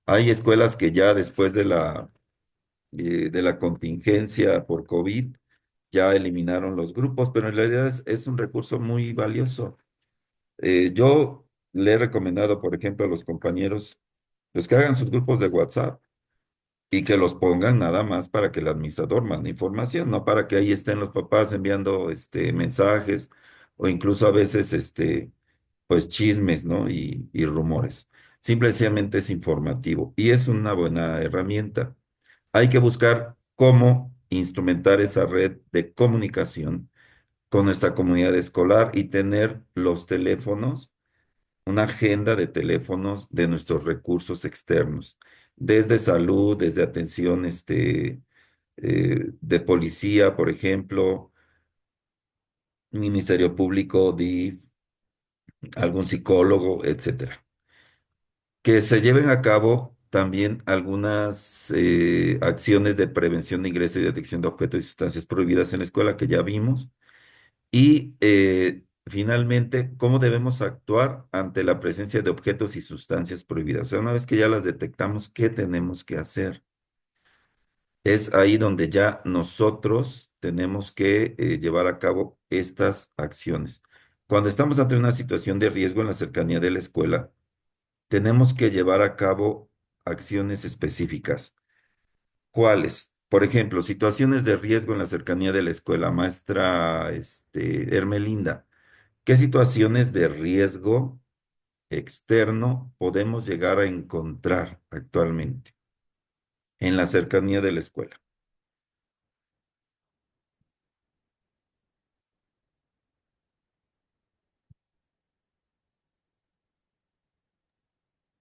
Hay escuelas que ya después de la contingencia por COVID ya eliminaron los grupos, pero en realidad es un recurso muy valioso. Yo le he recomendado, por ejemplo, a los compañeros, pues que hagan sus grupos de WhatsApp y que los pongan nada más para que el administrador mande información, no para que ahí estén los papás enviando mensajes o incluso a veces pues chismes, ¿no? Y rumores. Simplemente es informativo y es una buena herramienta. Hay que buscar cómo instrumentar esa red de comunicación con nuestra comunidad escolar y tener los teléfonos, una agenda de teléfonos de nuestros recursos externos, desde salud, desde atención de policía, por ejemplo, Ministerio Público, DIF, algún psicólogo, etcétera. Que se lleven a cabo también algunas acciones de prevención de ingreso y detección de objetos y sustancias prohibidas en la escuela que ya vimos. Y finalmente, ¿cómo debemos actuar ante la presencia de objetos y sustancias prohibidas? O sea, una vez que ya las detectamos, ¿qué tenemos que hacer? Es ahí donde ya nosotros tenemos que llevar a cabo estas acciones. Cuando estamos ante una situación de riesgo en la cercanía de la escuela, tenemos que llevar a cabo acciones específicas. ¿Cuáles? Por ejemplo, situaciones de riesgo en la cercanía de la escuela. Maestra, Hermelinda. ¿Qué situaciones de riesgo externo podemos llegar a encontrar actualmente en la cercanía de la escuela?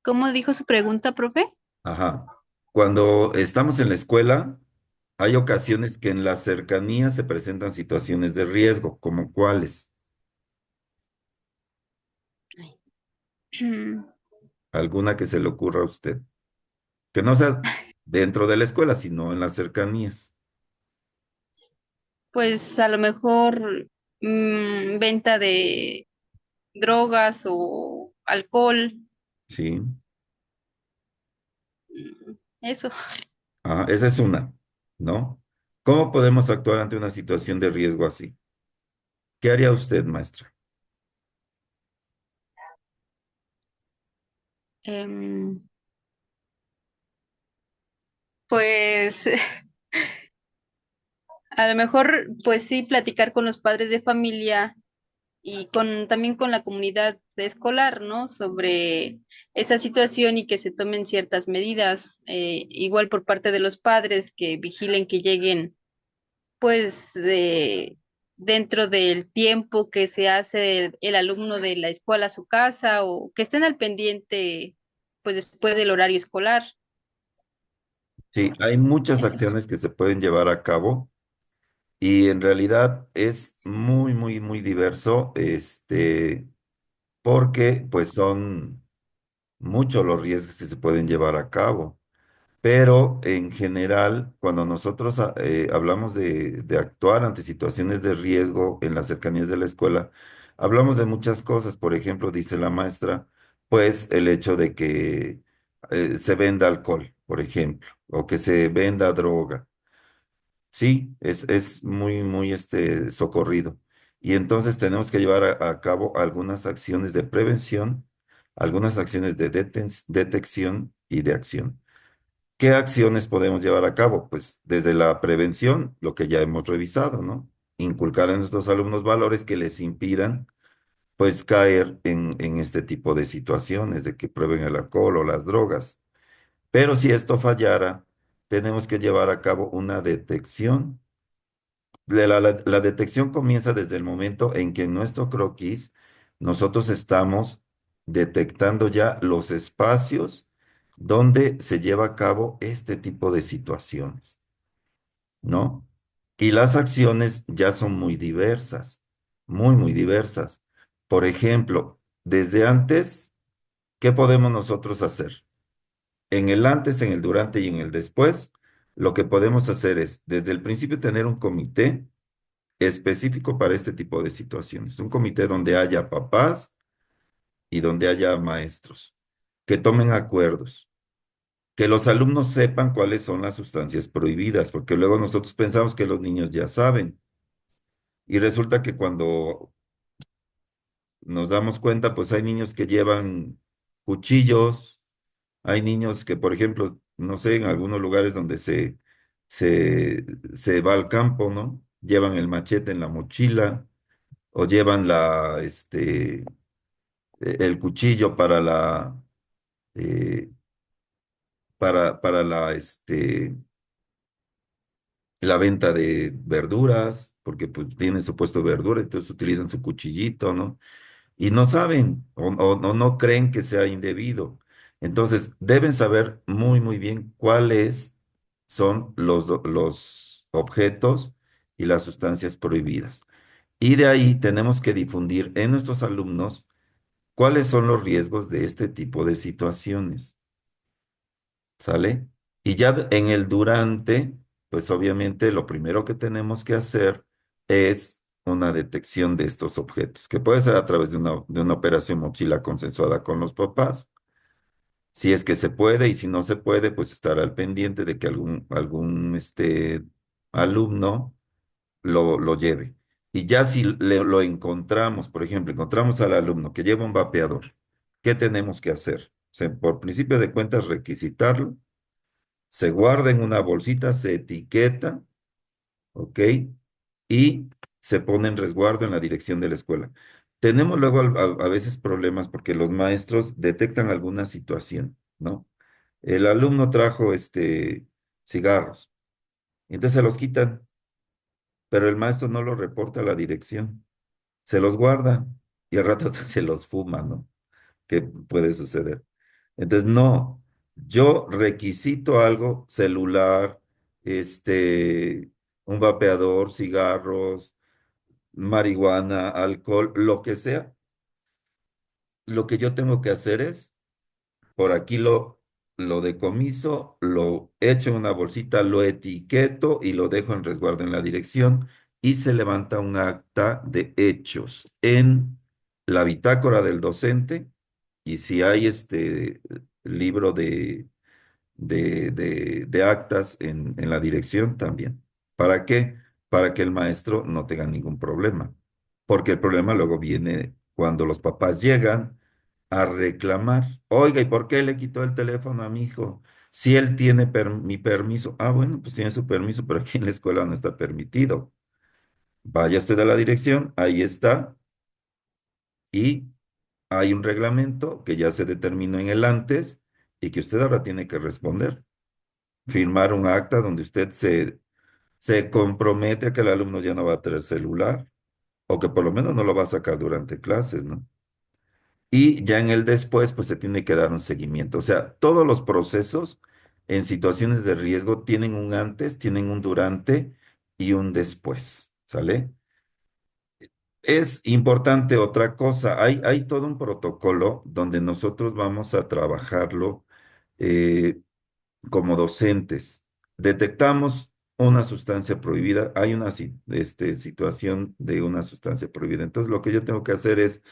¿Cómo dijo su pregunta, profe? Ajá. Cuando estamos en la escuela, hay ocasiones que en la cercanía se presentan situaciones de riesgo, como cuáles. Alguna que se le ocurra a usted. Que no sea dentro de la escuela, sino en las cercanías. Pues a lo mejor venta de drogas o alcohol, Sí. eso. Esa es una, ¿no? ¿Cómo podemos actuar ante una situación de riesgo así? ¿Qué haría usted, maestra? Em, pues a lo mejor, pues sí, platicar con los padres de familia y con también con la comunidad escolar, ¿no? Sobre esa situación y que se tomen ciertas medidas, igual por parte de los padres que vigilen que lleguen, pues, dentro del tiempo que se hace el alumno de la escuela a su casa o que estén al pendiente, pues, después del horario escolar. Sí, hay muchas Eso. acciones que se pueden llevar a cabo y en realidad es muy, muy, muy diverso, porque pues son muchos los riesgos que se pueden llevar a cabo. Pero en general, cuando nosotros hablamos de actuar ante situaciones de riesgo en las cercanías de la escuela, hablamos de muchas cosas. Por ejemplo, dice la maestra, pues el hecho de que se venda alcohol, por ejemplo, o que se venda droga. Sí, es muy, muy socorrido. Y entonces tenemos que llevar a cabo algunas acciones de prevención, algunas acciones de detección y de acción. ¿Qué acciones podemos llevar a cabo? Pues desde la prevención, lo que ya hemos revisado, ¿no? Inculcar en nuestros alumnos valores que les impidan, pues, caer en este tipo de situaciones, de que prueben el alcohol o las drogas. Pero si esto fallara, tenemos que llevar a cabo una detección La detección comienza desde el momento en que en nuestro croquis nosotros estamos detectando ya los espacios donde se lleva a cabo este tipo de situaciones, ¿no? Y las acciones ya son muy diversas, muy, muy diversas. Por ejemplo, desde antes, ¿qué podemos nosotros hacer? En el antes, en el durante y en el después, lo que podemos hacer es, desde el principio, tener un comité específico para este tipo de situaciones. Un comité donde haya papás y donde haya maestros, que tomen acuerdos, que los alumnos sepan cuáles son las sustancias prohibidas, porque luego nosotros pensamos que los niños ya saben. Y resulta que cuando nos damos cuenta, pues hay niños que llevan cuchillos, hay niños que, por ejemplo, no sé, en algunos lugares donde se va al campo, ¿no? Llevan el machete en la mochila o llevan el cuchillo eh, para la venta de verduras, porque pues tienen su puesto de verdura, entonces utilizan su cuchillito, ¿no? Y no saben o no creen que sea indebido. Entonces, deben saber muy, muy bien cuáles son los objetos y las sustancias prohibidas. Y de ahí tenemos que difundir en nuestros alumnos cuáles son los riesgos de este tipo de situaciones. ¿Sale? Y ya en el durante, pues obviamente lo primero que tenemos que hacer es una detección de estos objetos, que puede ser a través de una operación mochila consensuada con los papás, si es que se puede, y si no se puede, pues estar al pendiente de que algún alumno lo lleve. Y ya si lo encontramos, por ejemplo, encontramos al alumno que lleva un vapeador, ¿qué tenemos que hacer? O sea, por principio de cuentas, requisitarlo, se guarda en una bolsita, se etiqueta, ¿ok? Y se pone en resguardo en la dirección de la escuela. Tenemos luego a veces problemas porque los maestros detectan alguna situación, ¿no? El alumno trajo cigarros, y entonces se los quitan, pero el maestro no los reporta a la dirección, se los guarda y al rato se los fuma, ¿no? ¿Qué puede suceder? Entonces, no, yo requisito algo, celular, este, un vapeador, cigarros, marihuana, alcohol, lo que sea. Lo que yo tengo que hacer es, por aquí lo decomiso, lo echo en una bolsita, lo etiqueto y lo dejo en resguardo en la dirección y se levanta un acta de hechos en la bitácora del docente y si hay este libro de actas en la dirección también. ¿Para qué? Para que el maestro no tenga ningún problema. Porque el problema luego viene cuando los papás llegan a reclamar. Oiga, ¿y por qué le quitó el teléfono a mi hijo? Si él tiene mi permiso. Ah, bueno, pues tiene su permiso, pero aquí en la escuela no está permitido. Vaya usted a la dirección, ahí está, y hay un reglamento que ya se determinó en el antes y que usted ahora tiene que responder. Firmar un acta donde usted se compromete a que el alumno ya no va a tener celular o que por lo menos no lo va a sacar durante clases, ¿no? Y ya en el después, pues se tiene que dar un seguimiento. O sea, todos los procesos en situaciones de riesgo tienen un antes, tienen un durante y un después, ¿sale? Es importante otra cosa, hay todo un protocolo donde nosotros vamos a trabajarlo eh, como docentes. Detectamos una sustancia prohibida, hay una situación de una sustancia prohibida. Entonces, lo que yo tengo que hacer es,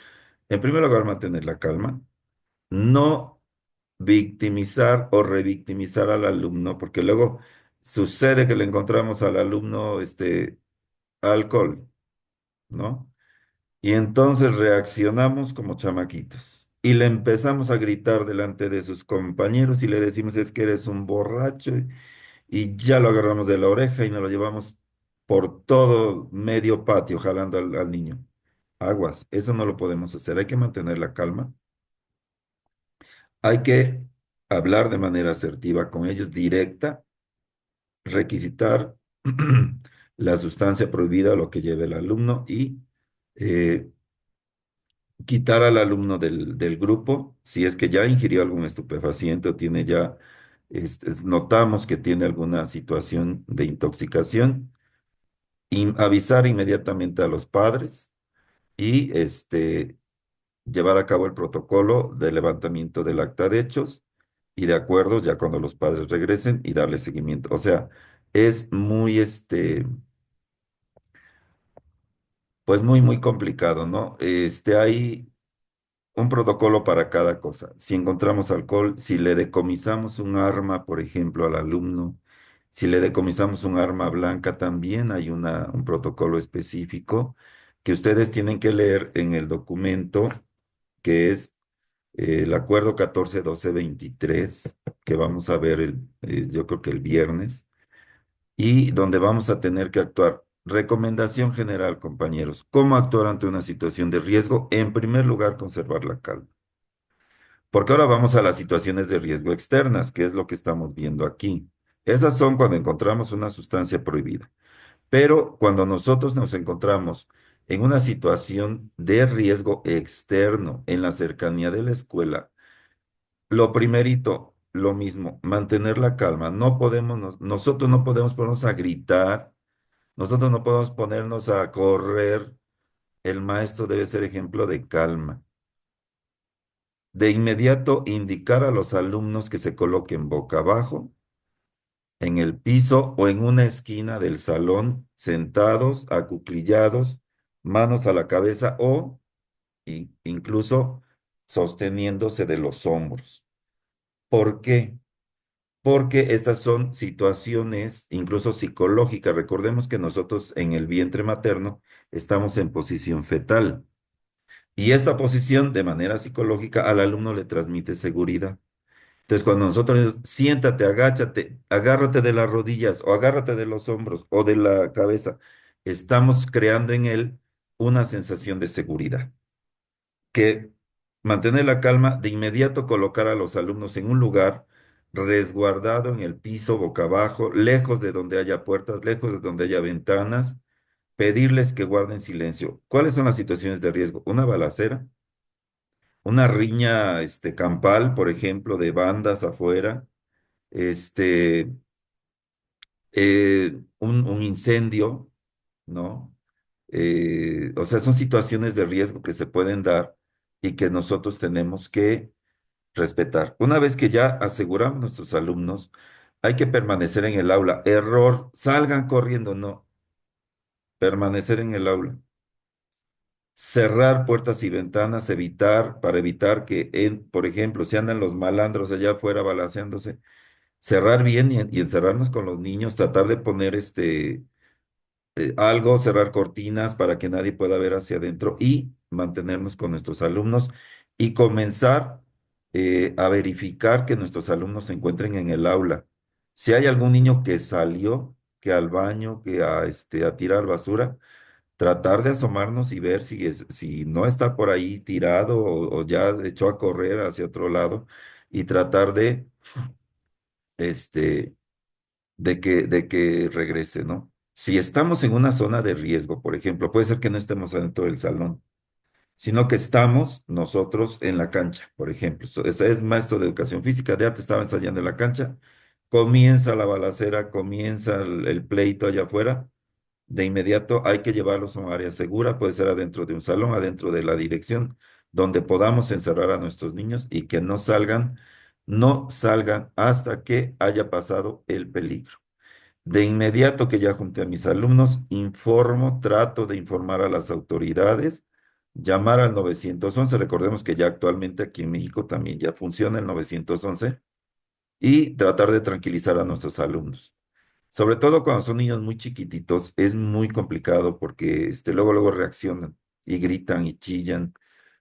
en primer lugar, mantener la calma, no victimizar o revictimizar al alumno, porque luego sucede que le encontramos al alumno alcohol, ¿no? Y entonces reaccionamos como chamaquitos. Y le empezamos a gritar delante de sus compañeros y le decimos, es que eres un borracho. Y ya lo agarramos de la oreja y nos lo llevamos por todo medio patio jalando al niño. Aguas, eso no lo podemos hacer. Hay que mantener la calma. Hay que hablar de manera asertiva con ellos, directa, requisitar la sustancia prohibida, lo que lleve el alumno y eh, quitar al alumno del grupo si es que ya ingirió algún estupefaciente o tiene ya, notamos que tiene alguna situación de intoxicación, avisar inmediatamente a los padres y llevar a cabo el protocolo de levantamiento del acta de hechos y de acuerdo ya cuando los padres regresen y darle seguimiento. O sea, es muy, pues muy complicado, ¿no? Hay un protocolo para cada cosa. Si encontramos alcohol, si le decomisamos un arma, por ejemplo, al alumno, si le decomisamos un arma blanca, también hay un protocolo específico que ustedes tienen que leer en el documento, que es el acuerdo 14-12-23, que vamos a ver yo creo que el viernes, y donde vamos a tener que actuar. Recomendación general, compañeros. ¿Cómo actuar ante una situación de riesgo? En primer lugar, conservar la calma. Porque ahora vamos a las situaciones de riesgo externas, que es lo que estamos viendo aquí. Esas son cuando encontramos una sustancia prohibida. Pero cuando nosotros nos encontramos en una situación de riesgo externo en la cercanía de la escuela, lo primerito, lo mismo, mantener la calma. No podemos, nosotros no podemos ponernos a gritar, nosotros no podemos ponernos a correr. El maestro debe ser ejemplo de calma. De inmediato indicar a los alumnos que se coloquen boca abajo, en el piso o en una esquina del salón, sentados, acuclillados, manos a la cabeza o incluso sosteniéndose de los hombros. ¿Por qué? Porque estas son situaciones incluso psicológicas. Recordemos que nosotros en el vientre materno estamos en posición fetal. Y esta posición, de manera psicológica, al alumno le transmite seguridad. Entonces, cuando nosotros le decimos, siéntate, agáchate, agárrate de las rodillas o agárrate de los hombros o de la cabeza, estamos creando en él una sensación de seguridad. Que mantener la calma, de inmediato colocar a los alumnos en un lugar resguardado en el piso, boca abajo, lejos de donde haya puertas, lejos de donde haya ventanas, pedirles que guarden silencio. ¿Cuáles son las situaciones de riesgo? Una balacera, una riña, campal, por ejemplo, de bandas afuera, este, un incendio, ¿no? O sea, son situaciones de riesgo que se pueden dar y que nosotros tenemos que respetar. Una vez que ya aseguramos a nuestros alumnos, hay que permanecer en el aula. Error, salgan corriendo, no, permanecer en el aula. Cerrar puertas y ventanas, para evitar que, por ejemplo, si andan los malandros allá afuera balanceándose, cerrar bien y encerrarnos con los niños, tratar de poner algo, cerrar cortinas para que nadie pueda ver hacia adentro y mantenernos con nuestros alumnos y comenzar a verificar que nuestros alumnos se encuentren en el aula. Si hay algún niño que salió, que al baño, que a tirar basura, tratar de asomarnos y ver si no está por ahí tirado o ya echó a correr hacia otro lado y tratar este, de que regrese, ¿no? Si estamos en una zona de riesgo, por ejemplo, puede ser que no estemos dentro del salón, sino que estamos nosotros en la cancha, por ejemplo. Ese es maestro de educación física, de arte, estaba ensayando en la cancha, comienza la balacera, comienza el pleito allá afuera. De inmediato hay que llevarlos a un área segura, puede ser adentro de un salón, adentro de la dirección, donde podamos encerrar a nuestros niños y que no salgan hasta que haya pasado el peligro. De inmediato que ya junté a mis alumnos, trato de informar a las autoridades, llamar al 911. Recordemos que ya actualmente aquí en México también ya funciona el 911 y tratar de tranquilizar a nuestros alumnos. Sobre todo cuando son niños muy chiquititos, es muy complicado porque luego reaccionan y gritan y chillan.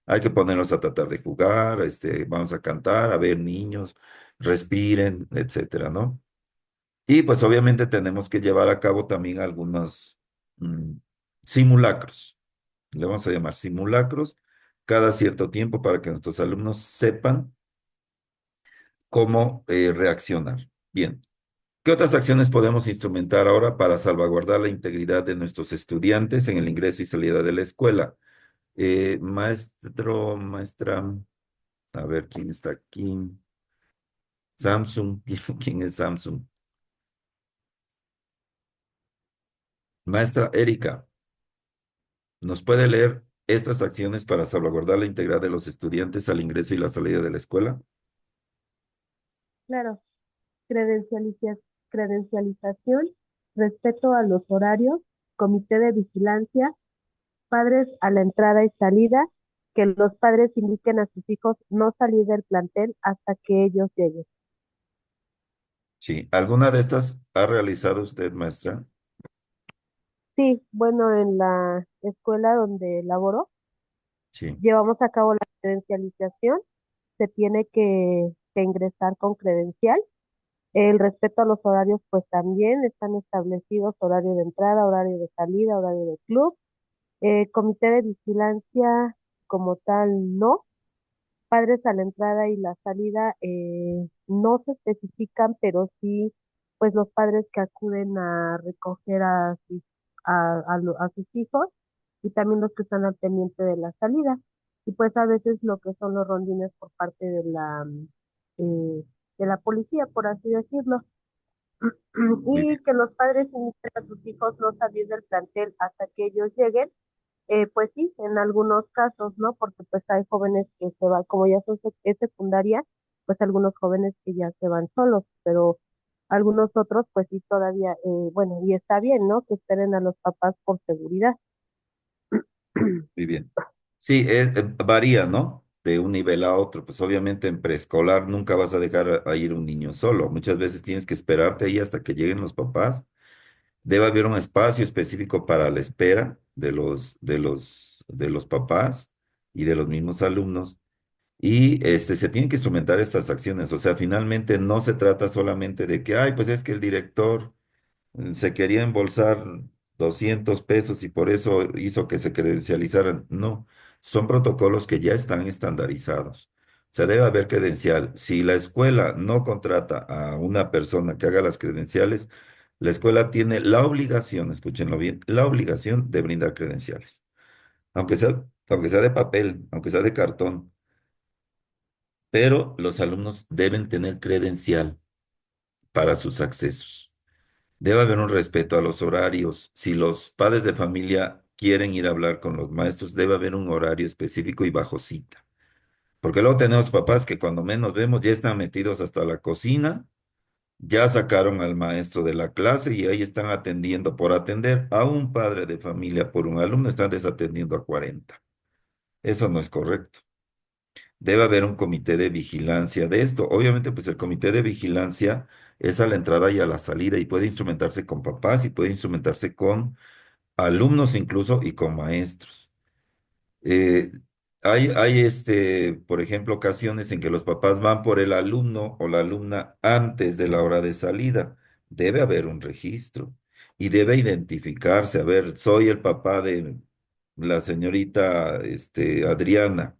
Hay que ponerlos a tratar de jugar, vamos a cantar, a ver niños, respiren, etcétera, ¿no? Y pues obviamente tenemos que llevar a cabo también algunos mm, simulacros. Le vamos a llamar simulacros cada cierto tiempo para que nuestros alumnos sepan cómo reaccionar. Bien. ¿Qué otras acciones podemos instrumentar ahora para salvaguardar la integridad de nuestros estudiantes en el ingreso y salida de la escuela? Maestro, maestra, a ver quién está aquí. Samsung, ¿quién es Samsung? Maestra Erika, ¿nos puede leer estas acciones para salvaguardar la integridad de los estudiantes al ingreso y la salida de la escuela? Claro, credencialización, respeto a los horarios, comité de vigilancia, padres a la entrada y salida, que los padres indiquen a sus hijos no salir del plantel hasta que ellos lleguen. Sí. ¿Alguna de estas ha realizado usted, maestra? Sí, bueno, en la escuela donde laboro, Sí. llevamos a cabo la credencialización, se tiene que ingresar con credencial. El respeto a los horarios, pues también están establecidos horario de entrada, horario de salida, horario de club. Comité de vigilancia como tal, no. Padres a la entrada y la salida no se especifican, pero sí, pues los padres que acuden a recoger a sus hijos y también los que están al pendiente de la salida. Y pues a veces lo que son los rondines por parte eh, de la policía, por así decirlo. Muy Y bien. que los padres inviten a sus hijos no salir del plantel hasta que ellos lleguen, pues sí, en algunos casos, ¿no? Porque pues hay jóvenes que se van, como ya es secundaria, pues algunos jóvenes que ya se van solos, pero algunos otros pues sí todavía, bueno, y está bien, ¿no? Que esperen a los papás por seguridad. Muy bien. Sí, varía, ¿no? De un nivel a otro. Pues obviamente en preescolar nunca vas a dejar a ir un niño solo. Muchas veces tienes que esperarte ahí hasta que lleguen los papás. Debe haber un espacio específico para la espera de los papás y de los mismos alumnos. Y se tienen que instrumentar estas acciones. O sea, finalmente no se trata solamente de que, ay, pues es que el director se quería embolsar 200 pesos y por eso hizo que se credencializaran. No, son protocolos que ya están estandarizados. O sea, debe haber credencial. Si la escuela no contrata a una persona que haga las credenciales, la escuela tiene la obligación, escúchenlo bien, la obligación de brindar credenciales. Aunque sea de papel, aunque sea de cartón, pero los alumnos deben tener credencial para sus accesos. Debe haber un respeto a los horarios. Si los padres de familia quieren ir a hablar con los maestros, debe haber un horario específico y bajo cita. Porque luego tenemos papás que cuando menos vemos ya están metidos hasta la cocina, ya sacaron al maestro de la clase y ahí están atendiendo por atender a un padre de familia por un alumno, están desatendiendo a 40. Eso no es correcto. Debe haber un comité de vigilancia de esto. Obviamente, pues el comité de vigilancia es a la entrada y a la salida y puede instrumentarse con papás y puede instrumentarse con alumnos incluso y con maestros. Eh, hay por ejemplo, ocasiones en que los papás van por el alumno o la alumna antes de la hora de salida. Debe haber un registro y debe identificarse. A ver, soy el papá de la señorita, Adriana.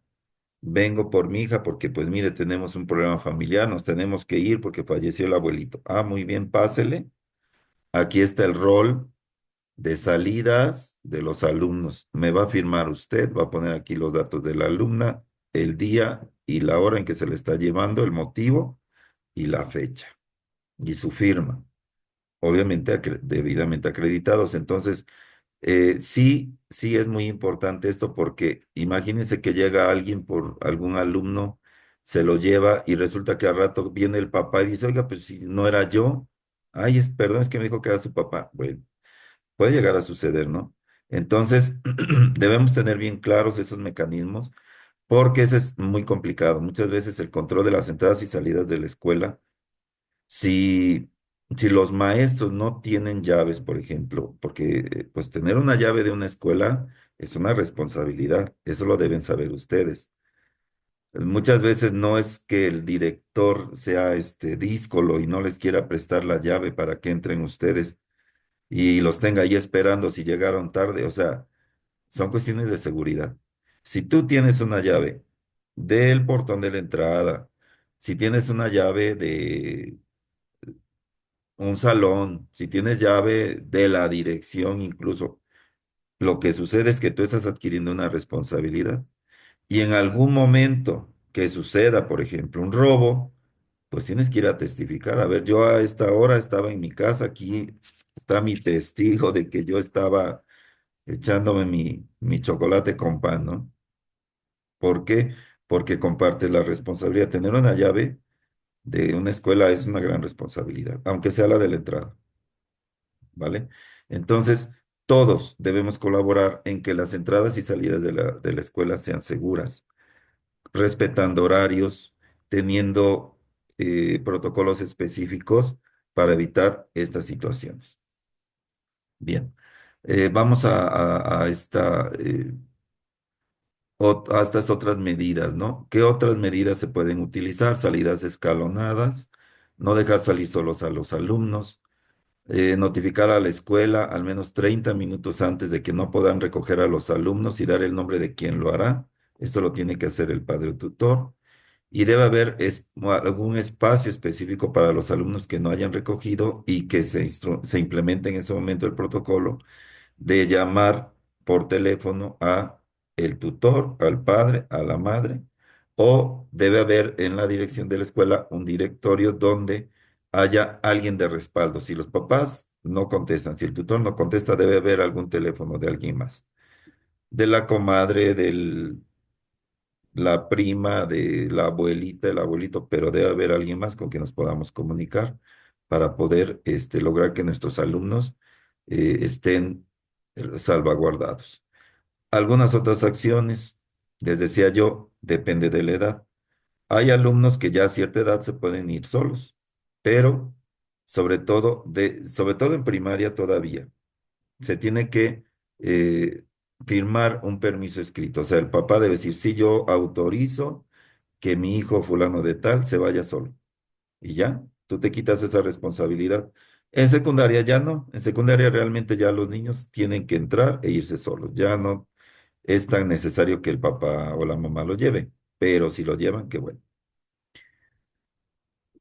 Vengo por mi hija porque, pues mire, tenemos un problema familiar, nos tenemos que ir porque falleció el abuelito. Ah, muy bien, pásele. Aquí está el rol de salidas de los alumnos. Me va a firmar usted, va a poner aquí los datos de la alumna, el día y la hora en que se le está llevando, el motivo y la fecha y su firma. Obviamente debidamente acreditados. Entonces, sí, sí es muy importante esto porque imagínense que llega alguien por algún alumno, se lo lleva y resulta que al rato viene el papá y dice, oiga, pues si no era yo, ay, perdón, es que me dijo que era su papá. Bueno, puede llegar a suceder, ¿no? Entonces, debemos tener bien claros esos mecanismos porque eso es muy complicado. Muchas veces el control de las entradas y salidas de la escuela, si, si los maestros no tienen llaves, por ejemplo, porque pues tener una llave de una escuela es una responsabilidad, eso lo deben saber ustedes. Muchas veces no es que el director sea díscolo y no les quiera prestar la llave para que entren ustedes y los tenga ahí esperando si llegaron tarde. O sea, son cuestiones de seguridad. Si tú tienes una llave del portón de la entrada, si tienes una llave un salón, si tienes llave de la dirección incluso, lo que sucede es que tú estás adquiriendo una responsabilidad y en algún momento que suceda, por ejemplo, un robo, pues tienes que ir a testificar. A ver, yo a esta hora estaba en mi casa, aquí está mi testigo de que yo estaba echándome mi chocolate con pan, ¿no? ¿Por qué? Porque compartes la responsabilidad. Tener una llave de una escuela es una gran responsabilidad, aunque sea la de la entrada, ¿vale? Entonces, todos debemos colaborar en que las entradas y salidas de la escuela sean seguras, respetando horarios, teniendo protocolos específicos para evitar estas situaciones. Bien, vamos a esta, a estas otras medidas, ¿no? ¿Qué otras medidas se pueden utilizar? Salidas escalonadas, no dejar salir solos a los alumnos, notificar a la escuela al menos 30 minutos antes de que no puedan recoger a los alumnos y dar el nombre de quien lo hará. Esto lo tiene que hacer el padre o tutor. Y debe haber algún espacio específico para los alumnos que no hayan recogido y que se implemente en ese momento el protocolo de llamar por teléfono a el tutor, al padre, a la madre, o debe haber en la dirección de la escuela un directorio donde haya alguien de respaldo. Si los papás no contestan, si el tutor no contesta, debe haber algún teléfono de alguien más, de la comadre, del la prima, de la abuelita, el abuelito, pero debe haber alguien más con quien nos podamos comunicar para poder lograr que nuestros alumnos estén salvaguardados. Algunas otras acciones, les decía yo, depende de la edad. Hay alumnos que ya a cierta edad se pueden ir solos, pero sobre todo en primaria todavía se tiene que firmar un permiso escrito. O sea, el papá debe decir, sí, yo autorizo que mi hijo fulano de tal se vaya solo. Y ya, tú te quitas esa responsabilidad. En secundaria ya no. En secundaria realmente ya los niños tienen que entrar e irse solos. Ya no es tan necesario que el papá o la mamá lo lleven, pero si lo llevan, qué bueno.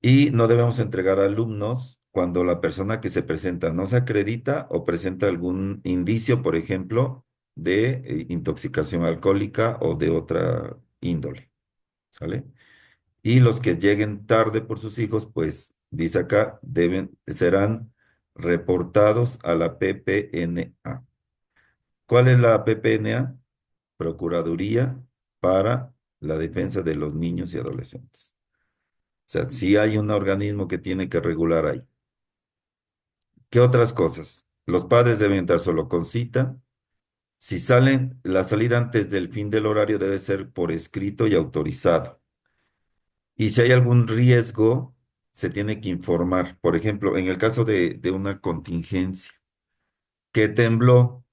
Y no debemos entregar alumnos cuando la persona que se presenta no se acredita o presenta algún indicio, por ejemplo, de intoxicación alcohólica o de otra índole, ¿sale? Y los que lleguen tarde por sus hijos, pues dice acá, serán reportados a la PPNA. ¿Cuál es la PPNA? Procuraduría para la Defensa de los Niños y Adolescentes. O sea, sí hay un organismo que tiene que regular ahí. ¿Qué otras cosas? Los padres deben entrar solo con cita. Si salen, la salida antes del fin del horario debe ser por escrito y autorizado. Y si hay algún riesgo, se tiene que informar. Por ejemplo, en el caso de una contingencia, que tembló,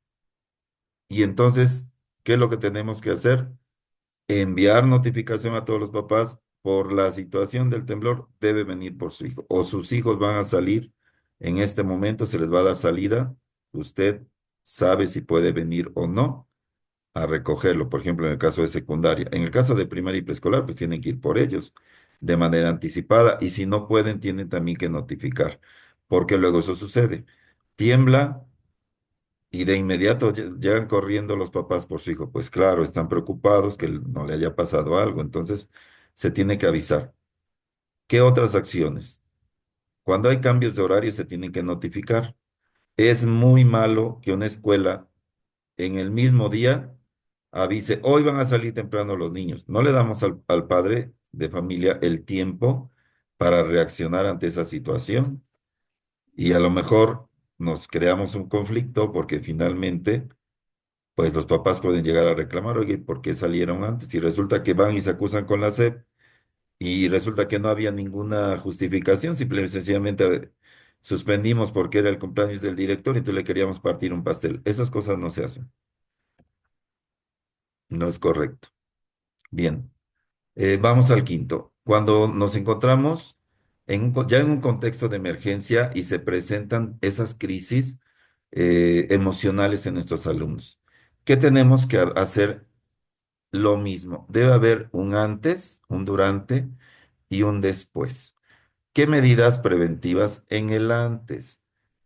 y entonces, ¿qué es lo que tenemos que hacer? Enviar notificación a todos los papás por la situación del temblor, debe venir por su hijo. O sus hijos van a salir en este momento, se les va a dar salida. Usted sabe si puede venir o no a recogerlo, por ejemplo, en el caso de secundaria. En el caso de primaria y preescolar, pues tienen que ir por ellos de manera anticipada y si no pueden, tienen también que notificar, porque luego eso sucede. Tiembla y de inmediato llegan corriendo los papás por su hijo. Pues claro, están preocupados que no le haya pasado algo, entonces se tiene que avisar. ¿Qué otras acciones? Cuando hay cambios de horario se tienen que notificar. Es muy malo que una escuela en el mismo día avise, hoy van a salir temprano los niños. No le damos al padre de familia el tiempo para reaccionar ante esa situación y a lo mejor nos creamos un conflicto porque finalmente, pues los papás pueden llegar a reclamar, oye, ¿por qué salieron antes? Y resulta que van y se acusan con la SEP y resulta que no había ninguna justificación, simplemente sencillamente suspendimos porque era el cumpleaños del director y entonces le queríamos partir un pastel. Esas cosas no se hacen, no es correcto. Bien. Vamos al quinto. Cuando nos encontramos ya en un contexto de emergencia y se presentan esas crisis emocionales en nuestros alumnos, ¿qué tenemos que hacer? Lo mismo. Debe haber un antes, un durante y un después. ¿Qué medidas preventivas en el antes?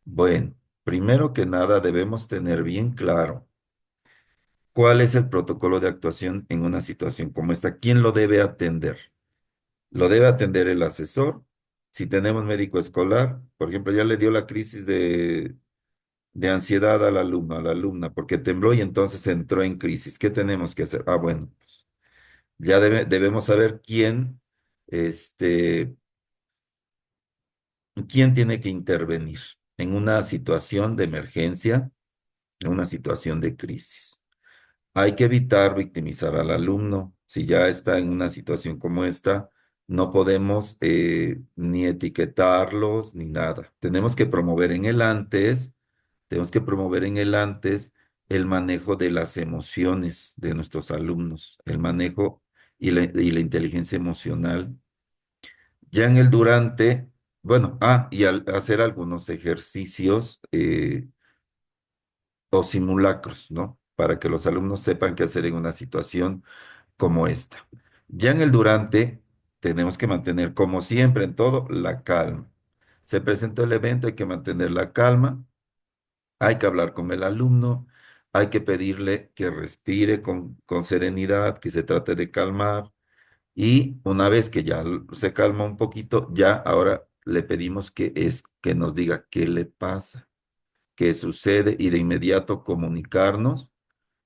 Bueno, primero que nada debemos tener bien claro cuál es el protocolo de actuación en una situación como esta. ¿Quién lo debe atender? Lo debe atender el asesor. Si tenemos médico escolar, por ejemplo, ya le dio la crisis de ansiedad al alumno, a la alumna, porque tembló y entonces entró en crisis. ¿Qué tenemos que hacer? Ah, bueno, ya debemos saber este, quién tiene que intervenir en una situación de emergencia, en una situación de crisis. Hay que evitar victimizar al alumno. Si ya está en una situación como esta, no podemos ni etiquetarlos ni nada. Tenemos que promover en el antes el manejo de las emociones de nuestros alumnos, el manejo y la inteligencia emocional. Ya en el durante, bueno, y al hacer algunos ejercicios o simulacros, ¿no? Para que los alumnos sepan qué hacer en una situación como esta. Ya en el durante, tenemos que mantener, como siempre en todo, la calma. Se presentó el evento, hay que mantener la calma, hay que hablar con el alumno, hay que pedirle que respire con serenidad, que se trate de calmar. Y una vez que ya se calma un poquito, ya ahora le pedimos que nos diga qué le pasa, qué sucede y de inmediato comunicarnos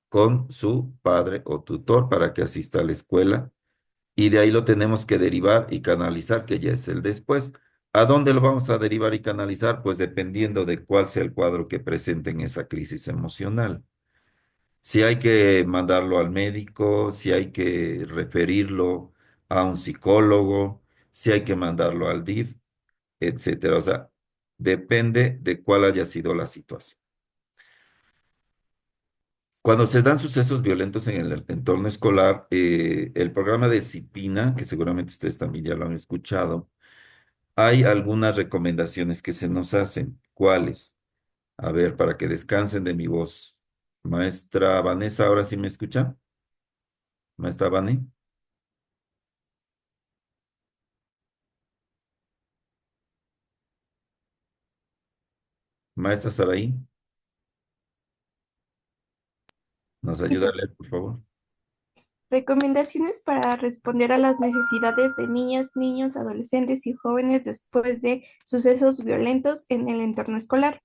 con su padre o tutor para que asista a la escuela y de ahí lo tenemos que derivar y canalizar, que ya es el después. ¿A dónde lo vamos a derivar y canalizar? Pues dependiendo de cuál sea el cuadro que presente en esa crisis emocional. Si hay que mandarlo al médico, si hay que referirlo a un psicólogo, si hay que mandarlo al DIF, etcétera. O sea, depende de cuál haya sido la situación. Cuando se dan sucesos violentos en el entorno escolar, el programa de disciplina, que seguramente ustedes también ya lo han escuchado, hay algunas recomendaciones que se nos hacen. ¿Cuáles? A ver, para que descansen de mi voz. Maestra Vanessa, ¿ahora sí me escucha? Maestra Vane, maestra Saraí, ¿nos ayuda a leer, por favor? Recomendaciones para responder a las necesidades de niñas, niños, adolescentes y jóvenes después de sucesos violentos en el entorno escolar.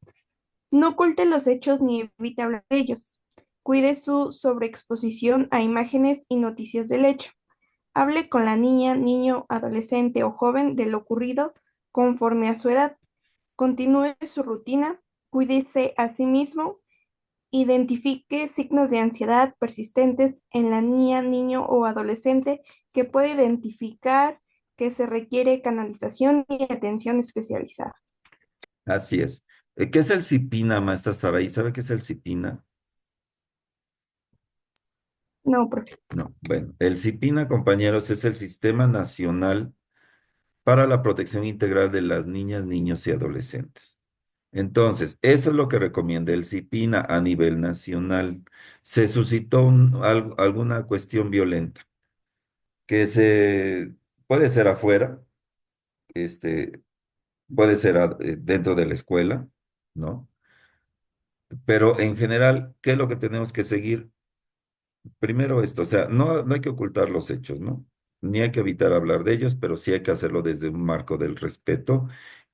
No oculte los hechos ni evite hablar de ellos. Cuide su sobreexposición a imágenes y noticias del hecho. Hable con la niña, niño, adolescente o joven de lo ocurrido conforme a su edad. Continúe su rutina. Cuídese a sí mismo. Identifique signos de ansiedad persistentes en la niña, niño o adolescente que puede identificar que se requiere canalización y atención especializada. Así es. ¿Qué es el CIPINA, maestra Saraí? ¿Sabe qué es el CIPINA? No, profe. No. Bueno, el CIPINA, compañeros, es el Sistema Nacional para la Protección Integral de las Niñas, Niños y Adolescentes. Entonces, eso es lo que recomienda el CIPINA a nivel nacional. Se suscitó alguna cuestión violenta que puede ser afuera, este, puede ser dentro de la escuela, ¿no? Pero en general, ¿qué es lo que tenemos que seguir? Primero esto, o sea, no hay que ocultar los hechos, ¿no? Ni hay que evitar hablar de ellos, pero sí hay que hacerlo desde un marco del respeto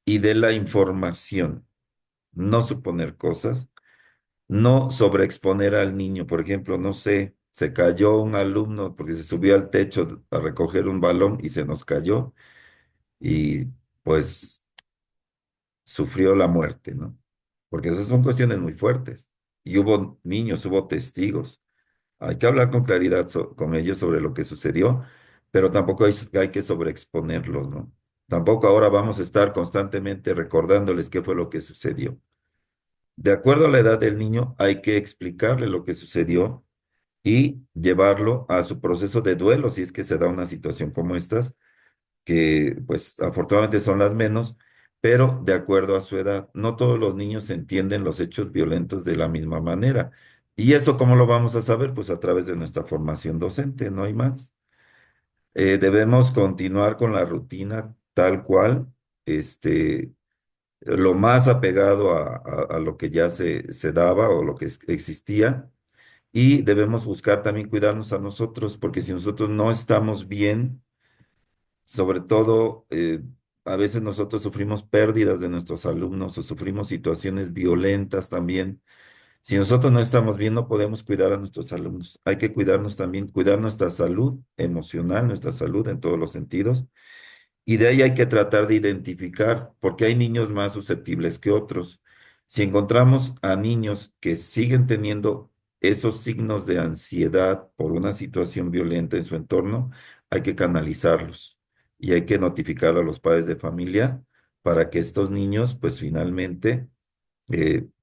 y de la información, no suponer cosas. No sobreexponer al niño, por ejemplo, no sé, se cayó un alumno porque se subió al techo a recoger un balón y se nos cayó y pues sufrió la muerte, ¿no? Porque esas son cuestiones muy fuertes. Y hubo niños, hubo testigos. Hay que hablar con claridad con ellos sobre lo que sucedió, pero tampoco hay que sobreexponerlos, ¿no? Tampoco ahora vamos a estar constantemente recordándoles qué fue lo que sucedió. De acuerdo a la edad del niño, hay que explicarle lo que sucedió y llevarlo a su proceso de duelo si es que se da una situación como estas, que pues afortunadamente son las menos, pero de acuerdo a su edad. No todos los niños entienden los hechos violentos de la misma manera. ¿Y eso cómo lo vamos a saber? Pues a través de nuestra formación docente, no hay más. Debemos continuar con la rutina tal cual lo más apegado a lo que ya se daba o lo que existía. Y debemos buscar también cuidarnos a nosotros, porque si nosotros no estamos bien, sobre todo, a veces nosotros sufrimos pérdidas de nuestros alumnos o sufrimos situaciones violentas también. Si nosotros no estamos bien, no podemos cuidar a nuestros alumnos. Hay que cuidarnos también, cuidar nuestra salud emocional, nuestra salud en todos los sentidos. Y de ahí hay que tratar de identificar, porque hay niños más susceptibles que otros. Si encontramos a niños que siguen teniendo esos signos de ansiedad por una situación violenta en su entorno, hay que canalizarlos y hay que notificar a los padres de familia para que estos niños, pues finalmente,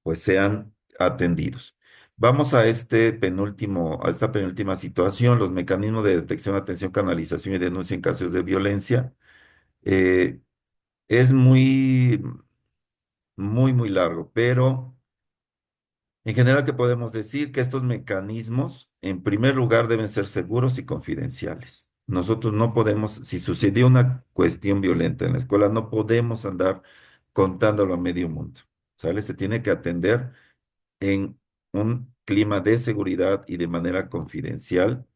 pues sean atendidos. Vamos a a esta penúltima situación, los mecanismos de detección, atención, canalización y denuncia en casos de violencia. Eh, es muy largo, pero en general, ¿qué podemos decir? Que estos mecanismos, en primer lugar, deben ser seguros y confidenciales. Nosotros no podemos, si sucedió una cuestión violenta en la escuela, no podemos andar contándolo a medio mundo, ¿sale? Se tiene que atender en un clima de seguridad y de manera confidencial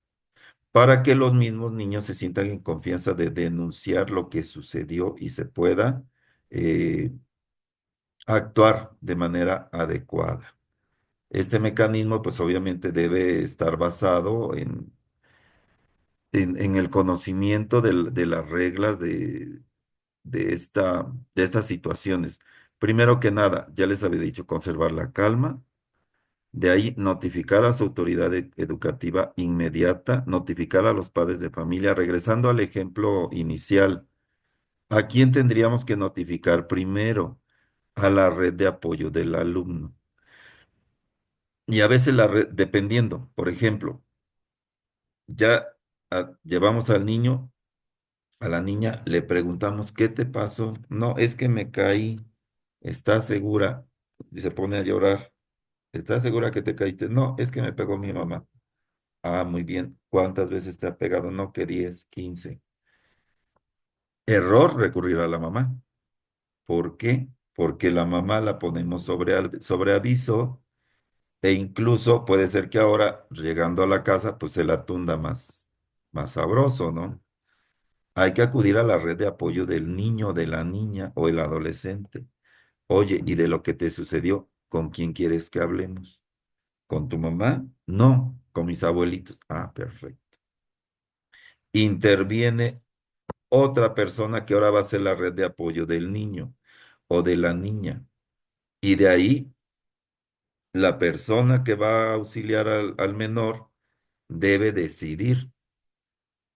para que los mismos niños se sientan en confianza de denunciar lo que sucedió y se pueda eh, actuar de manera adecuada. Este mecanismo, pues obviamente debe estar basado en el conocimiento de las reglas de estas situaciones. Primero que nada, ya les había dicho, conservar la calma. De ahí, notificar a su autoridad educativa inmediata, notificar a los padres de familia. Regresando al ejemplo inicial, ¿a quién tendríamos que notificar primero? A la red de apoyo del alumno. Y a veces la red, dependiendo, por ejemplo, ya llevamos al niño, a la niña, le preguntamos, ¿qué te pasó? No, es que me caí. ¿Estás segura? Y se pone a llorar. ¿Estás segura que te caíste? No, es que me pegó mi mamá. Ah, muy bien. ¿Cuántas veces te ha pegado? No, que 10, 15. Error recurrir a la mamá. ¿Por qué? Porque la mamá la ponemos sobre aviso e incluso puede ser que ahora, llegando a la casa, pues se la tunda más sabroso, ¿no? Hay que acudir a la red de apoyo del niño, de la niña o el adolescente. Oye, ¿y de lo que te sucedió? ¿Con quién quieres que hablemos? ¿Con tu mamá? No, con mis abuelitos. Ah, perfecto. Interviene otra persona que ahora va a ser la red de apoyo del niño o de la niña. Y de ahí, la persona que va a auxiliar al menor debe decidir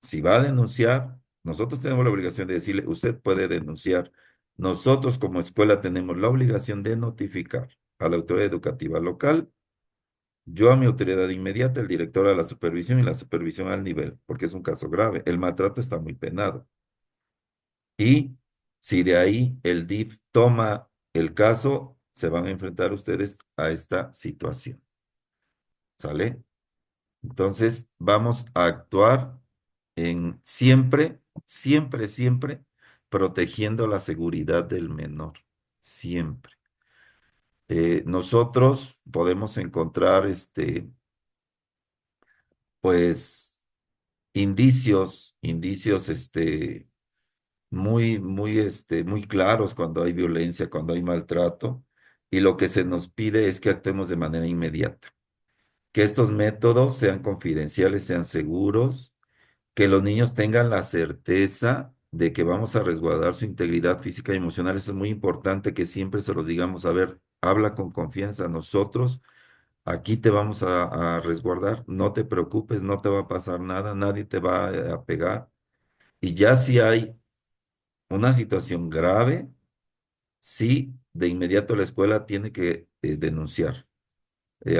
si va a denunciar. Nosotros tenemos la obligación de decirle, usted puede denunciar. Nosotros como escuela tenemos la obligación de notificar a la autoridad educativa local, yo a mi autoridad inmediata, el director a la supervisión y la supervisión al nivel, porque es un caso grave. El maltrato está muy penado. Y si de ahí el DIF toma el caso, se van a enfrentar ustedes a esta situación. ¿Sale? Entonces, vamos a actuar en siempre protegiendo la seguridad del menor. Siempre. Nosotros podemos encontrar, pues, indicios, muy claros cuando hay violencia, cuando hay maltrato, y lo que se nos pide es que actuemos de manera inmediata, que estos métodos sean confidenciales, sean seguros, que los niños tengan la certeza de que vamos a resguardar su integridad física y emocional. Eso es muy importante que siempre se los digamos, a ver, habla con confianza, nosotros aquí te vamos a resguardar, no te preocupes, no te va a pasar nada, nadie te va a pegar. Y ya si hay una situación grave, sí, de inmediato la escuela tiene que denunciar.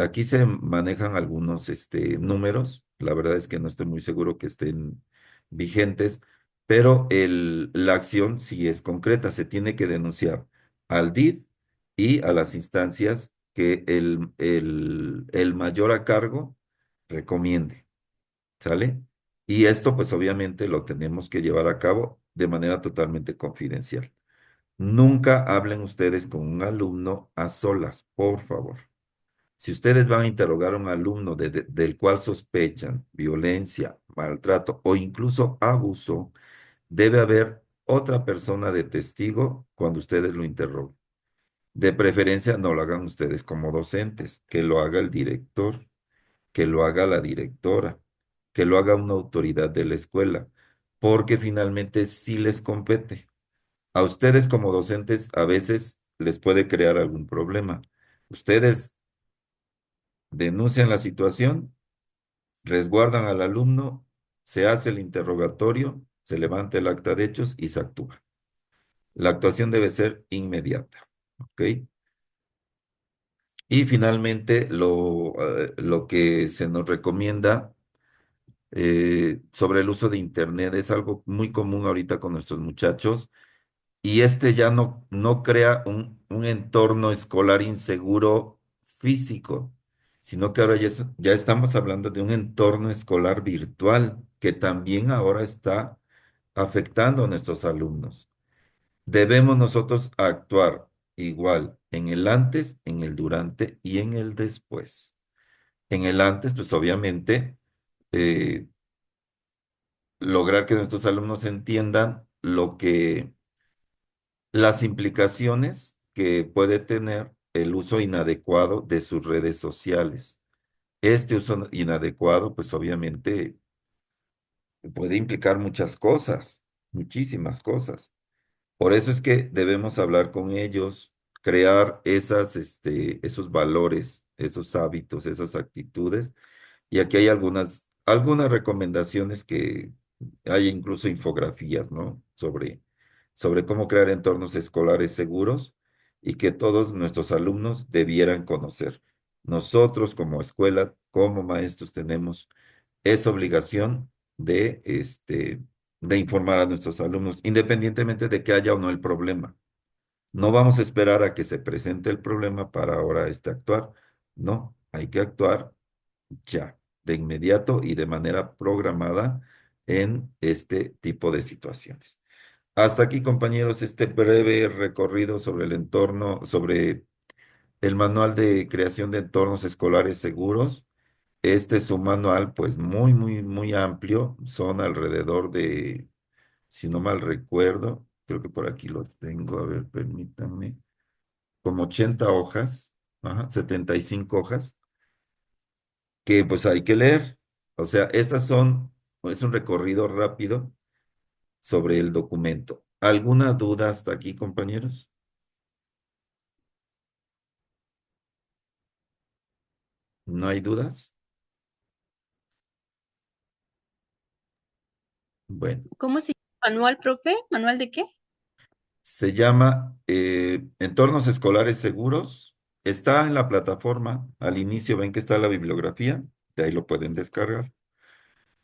Aquí se manejan algunos números, la verdad es que no estoy muy seguro que estén vigentes, pero la acción sí es concreta, se tiene que denunciar al DIF y a las instancias que el mayor a cargo recomiende, ¿sale? Y esto pues obviamente lo tenemos que llevar a cabo de manera totalmente confidencial. Nunca hablen ustedes con un alumno a solas, por favor. Si ustedes van a interrogar a un alumno del cual sospechan violencia, maltrato o incluso abuso, debe haber otra persona de testigo cuando ustedes lo interroguen. De preferencia, no lo hagan ustedes como docentes, que lo haga el director, que lo haga la directora, que lo haga una autoridad de la escuela, porque finalmente sí les compete. A ustedes como docentes a veces les puede crear algún problema. Ustedes denuncian la situación, resguardan al alumno, se hace el interrogatorio, se levanta el acta de hechos y se actúa. La actuación debe ser inmediata, ¿ok? Y finalmente, lo que se nos recomienda sobre el uso de Internet es algo muy común ahorita con nuestros muchachos y este ya no crea un entorno escolar inseguro físico, sino que ahora ya estamos hablando de un entorno escolar virtual que también ahora está afectando a nuestros alumnos. Debemos nosotros actuar igual en el antes, en el durante y en el después. En el antes, pues obviamente, eh, lograr que nuestros alumnos entiendan las implicaciones que puede tener el uso inadecuado de sus redes sociales. Este uso inadecuado, pues obviamente puede implicar muchas cosas, muchísimas cosas. Por eso es que debemos hablar con ellos, crear esos valores, esos hábitos, esas actitudes. Y aquí hay algunas recomendaciones que hay incluso infografías, ¿no? Sobre cómo crear entornos escolares seguros y que todos nuestros alumnos debieran conocer. Nosotros como escuela, como maestros, tenemos esa obligación de informar a nuestros alumnos, independientemente de que haya o no el problema. No vamos a esperar a que se presente el problema para ahora actuar. No, hay que actuar ya, de inmediato y de manera programada en este tipo de situaciones. Hasta aquí, compañeros, este breve recorrido sobre el entorno, sobre el manual de creación de entornos escolares seguros. Este es un manual, pues, muy, muy, muy amplio. Son alrededor de, si no mal recuerdo, creo que por aquí lo tengo, a ver, permítanme, como 80 hojas, ajá, 75 hojas que pues hay que leer. O sea, es un recorrido rápido sobre el documento. ¿Alguna duda hasta aquí, compañeros? ¿No hay dudas? Bueno, ¿Cómo se llama? ¿Manual, profe? ¿Manual de qué? se llama Entornos Escolares Seguros. Está en la plataforma. Al inicio ven que está la bibliografía. De ahí lo pueden descargar.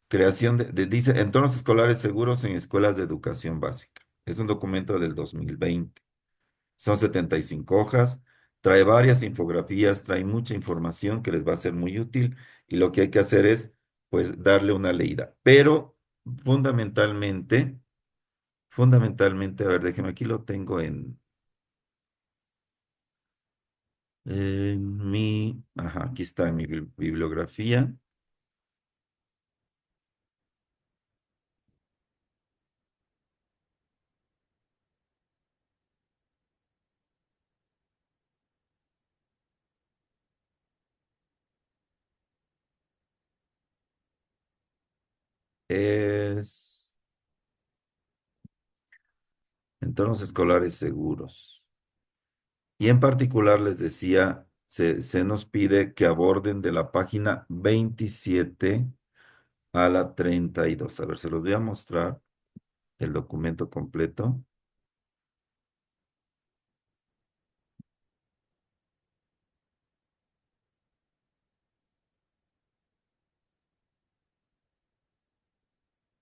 Dice Entornos Escolares Seguros en Escuelas de Educación Básica. Es un documento del 2020. Son 75 hojas, trae varias infografías, trae mucha información que les va a ser muy útil y lo que hay que hacer es, pues, darle una leída. Pero fundamentalmente, a ver, déjeme, aquí lo tengo ajá, aquí está en mi bibliografía. Es entornos escolares seguros. Y en particular les decía, se nos pide que aborden de la página 27 a la 32. A ver, se los voy a mostrar el documento completo.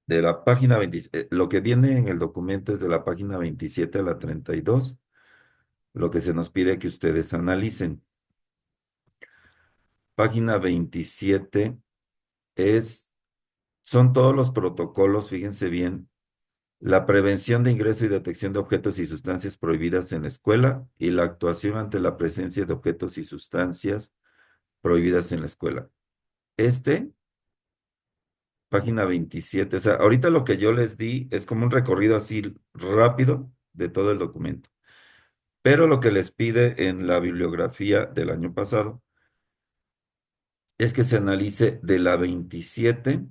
De la página 20, lo que viene en el documento es de la página 27 a la 32, lo que se nos pide que ustedes analicen. Página 27 son todos los protocolos, fíjense bien, la prevención de ingreso y detección de objetos y sustancias prohibidas en la escuela y la actuación ante la presencia de objetos y sustancias prohibidas en la escuela. Este, página 27. O sea, ahorita lo que yo les di es como un recorrido así rápido de todo el documento. Pero lo que les pide en la bibliografía del año pasado es que se analice de la 27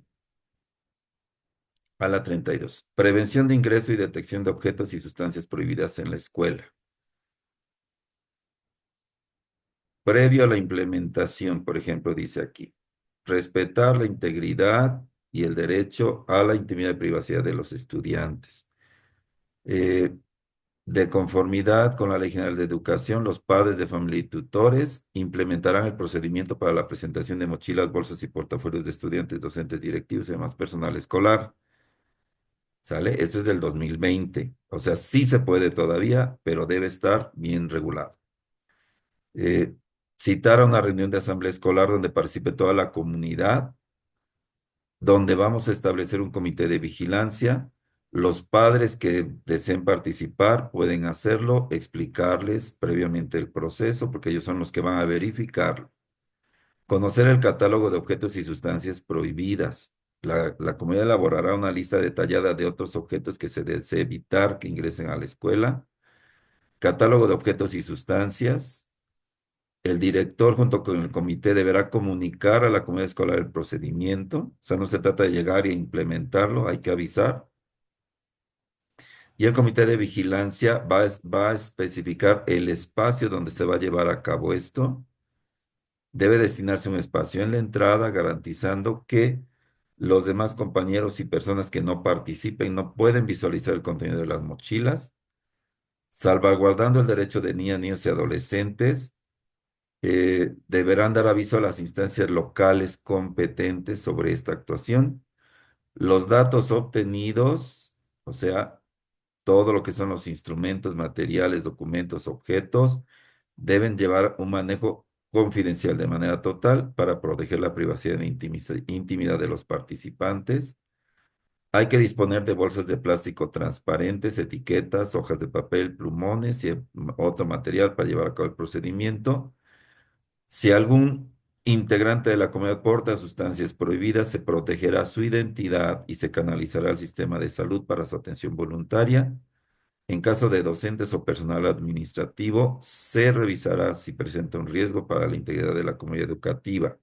a la 32. Prevención de ingreso y detección de objetos y sustancias prohibidas en la escuela. Previo a la implementación, por ejemplo, dice aquí, respetar la integridad y el derecho a la intimidad y privacidad de los estudiantes. Eh, de conformidad con la Ley General de Educación, los padres de familia y tutores implementarán el procedimiento para la presentación de mochilas, bolsas y portafolios de estudiantes, docentes, directivos y demás personal escolar. ¿Sale? Esto es del 2020. O sea, sí se puede todavía, pero debe estar bien regulado. Eh, citar a una reunión de asamblea escolar donde participe toda la comunidad, donde vamos a establecer un comité de vigilancia. Los padres que deseen participar pueden hacerlo, explicarles previamente el proceso, porque ellos son los que van a verificar. Conocer el catálogo de objetos y sustancias prohibidas. La comunidad elaborará una lista detallada de otros objetos que se desee evitar que ingresen a la escuela. Catálogo de objetos y sustancias. El director junto con el comité deberá comunicar a la comunidad escolar el procedimiento. O sea, no se trata de llegar e implementarlo, hay que avisar. Y el comité de vigilancia va a especificar el espacio donde se va a llevar a cabo esto. Debe destinarse un espacio en la entrada, garantizando que los demás compañeros y personas que no participen no pueden visualizar el contenido de las mochilas, salvaguardando el derecho de niñas, niños y adolescentes. Deberán dar aviso a las instancias locales competentes sobre esta actuación. Los datos obtenidos, o sea, todo lo que son los instrumentos, materiales, documentos, objetos, deben llevar un manejo confidencial de manera total para proteger la privacidad e intimidad de los participantes. Hay que disponer de bolsas de plástico transparentes, etiquetas, hojas de papel, plumones y otro material para llevar a cabo el procedimiento. Si algún integrante de la comunidad porta sustancias prohibidas, se protegerá su identidad y se canalizará al sistema de salud para su atención voluntaria. En caso de docentes o personal administrativo, se revisará si presenta un riesgo para la integridad de la comunidad educativa.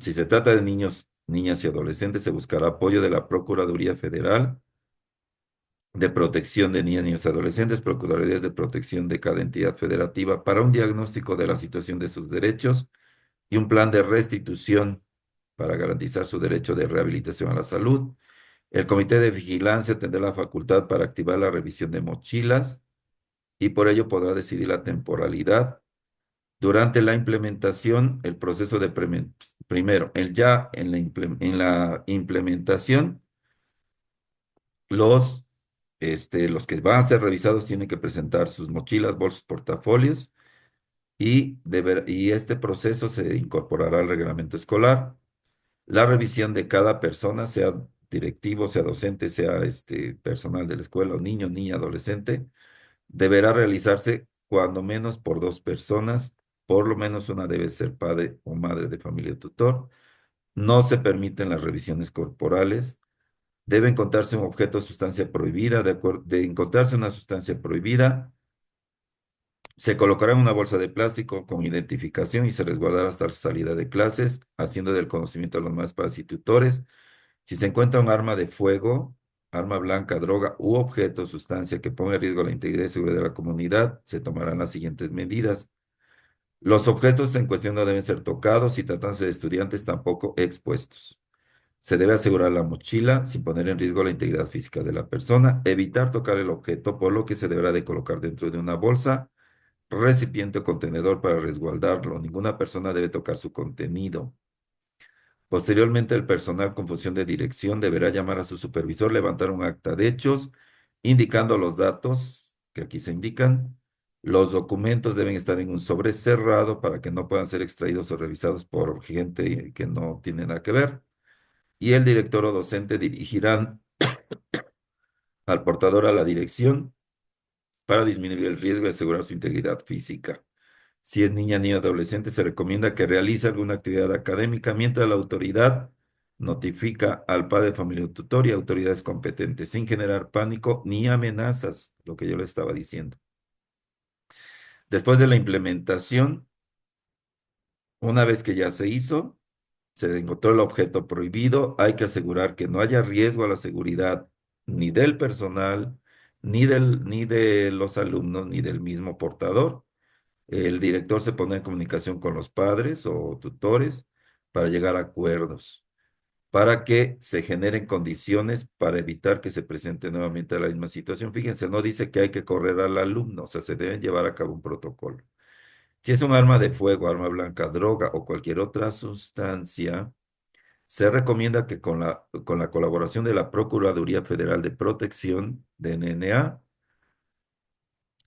Si se trata de niños, niñas y adolescentes, se buscará apoyo de la Procuraduría Federal de Protección de Niñas, Niños y Adolescentes, Procuradurías de Protección de cada entidad federativa para un diagnóstico de la situación de sus derechos y un plan de restitución para garantizar su derecho de rehabilitación a la salud. El comité de vigilancia tendrá la facultad para activar la revisión de mochilas y por ello podrá decidir la temporalidad. Durante la implementación, el proceso de primero, en la implementación, los, los que van a ser revisados tienen que presentar sus mochilas, bolsos, portafolios y este proceso se incorporará al reglamento escolar. La revisión de cada persona, sea directivo, sea docente, sea personal de la escuela, o niño, niña, adolescente, deberá realizarse cuando menos por dos personas, por lo menos una debe ser padre o madre de familia o tutor. No se permiten las revisiones corporales. Debe encontrarse un objeto o sustancia prohibida. De encontrarse una sustancia prohibida, se colocará en una bolsa de plástico con identificación y se resguardará hasta la salida de clases, haciendo del conocimiento a los más padres y tutores. Si se encuentra un arma de fuego, arma blanca, droga u objeto o sustancia que ponga en riesgo la integridad y seguridad de la comunidad, se tomarán las siguientes medidas. Los objetos en cuestión no deben ser tocados y tratándose de estudiantes tampoco expuestos. Se debe asegurar la mochila sin poner en riesgo la integridad física de la persona, evitar tocar el objeto, por lo que se deberá de colocar dentro de una bolsa, recipiente o contenedor para resguardarlo. Ninguna persona debe tocar su contenido. Posteriormente, el personal con función de dirección deberá llamar a su supervisor, levantar un acta de hechos, indicando los datos que aquí se indican. Los documentos deben estar en un sobre cerrado para que no puedan ser extraídos o revisados por gente que no tiene nada que ver. Y el director o docente dirigirán al portador a la dirección para disminuir el riesgo de asegurar su integridad física. Si es niña, niño, adolescente, se recomienda que realice alguna actividad académica mientras la autoridad notifica al padre de familia o tutor y autoridades competentes, sin generar pánico ni amenazas, lo que yo le estaba diciendo. Después de la implementación, una vez que ya se hizo, se encontró el objeto prohibido, hay que asegurar que no haya riesgo a la seguridad ni del personal, ni de los alumnos, ni del mismo portador. El director se pone en comunicación con los padres o tutores para llegar a acuerdos, para que se generen condiciones para evitar que se presente nuevamente la misma situación. Fíjense, no dice que hay que correr al alumno, o sea, se debe llevar a cabo un protocolo. Si es un arma de fuego, arma blanca, droga o cualquier otra sustancia, se recomienda que con la colaboración de la Procuraduría Federal de Protección, de NNA,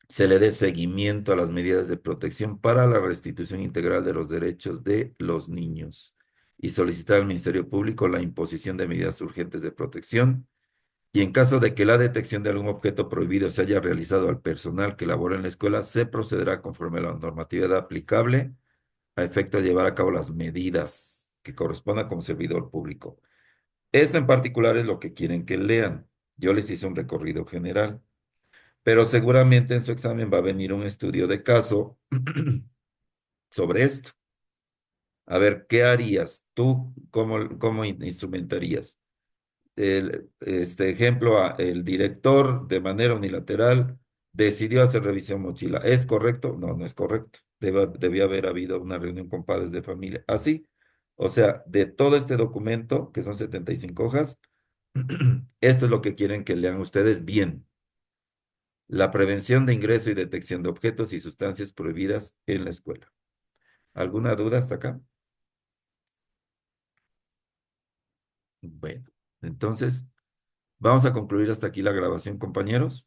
se le dé seguimiento a las medidas de protección para la restitución integral de los derechos de los niños y solicitar al Ministerio Público la imposición de medidas urgentes de protección. Y en caso de que la detección de algún objeto prohibido se haya realizado al personal que labora en la escuela, se procederá conforme a la normatividad aplicable a efecto de llevar a cabo las medidas que correspondan como servidor público. Esto en particular es lo que quieren que lean. Yo les hice un recorrido general, pero seguramente en su examen va a venir un estudio de caso sobre esto. A ver, ¿qué harías? ¿Tú cómo instrumentarías? Este ejemplo, el director de manera unilateral decidió hacer revisión mochila. ¿Es correcto? No, no es correcto. Debió haber habido una reunión con padres de familia. Así, o sea, de todo este documento, que son 75 hojas, esto es lo que quieren que lean ustedes bien. La prevención de ingreso y detección de objetos y sustancias prohibidas en la escuela. ¿Alguna duda hasta acá? Bueno, entonces vamos a concluir hasta aquí la grabación, compañeros.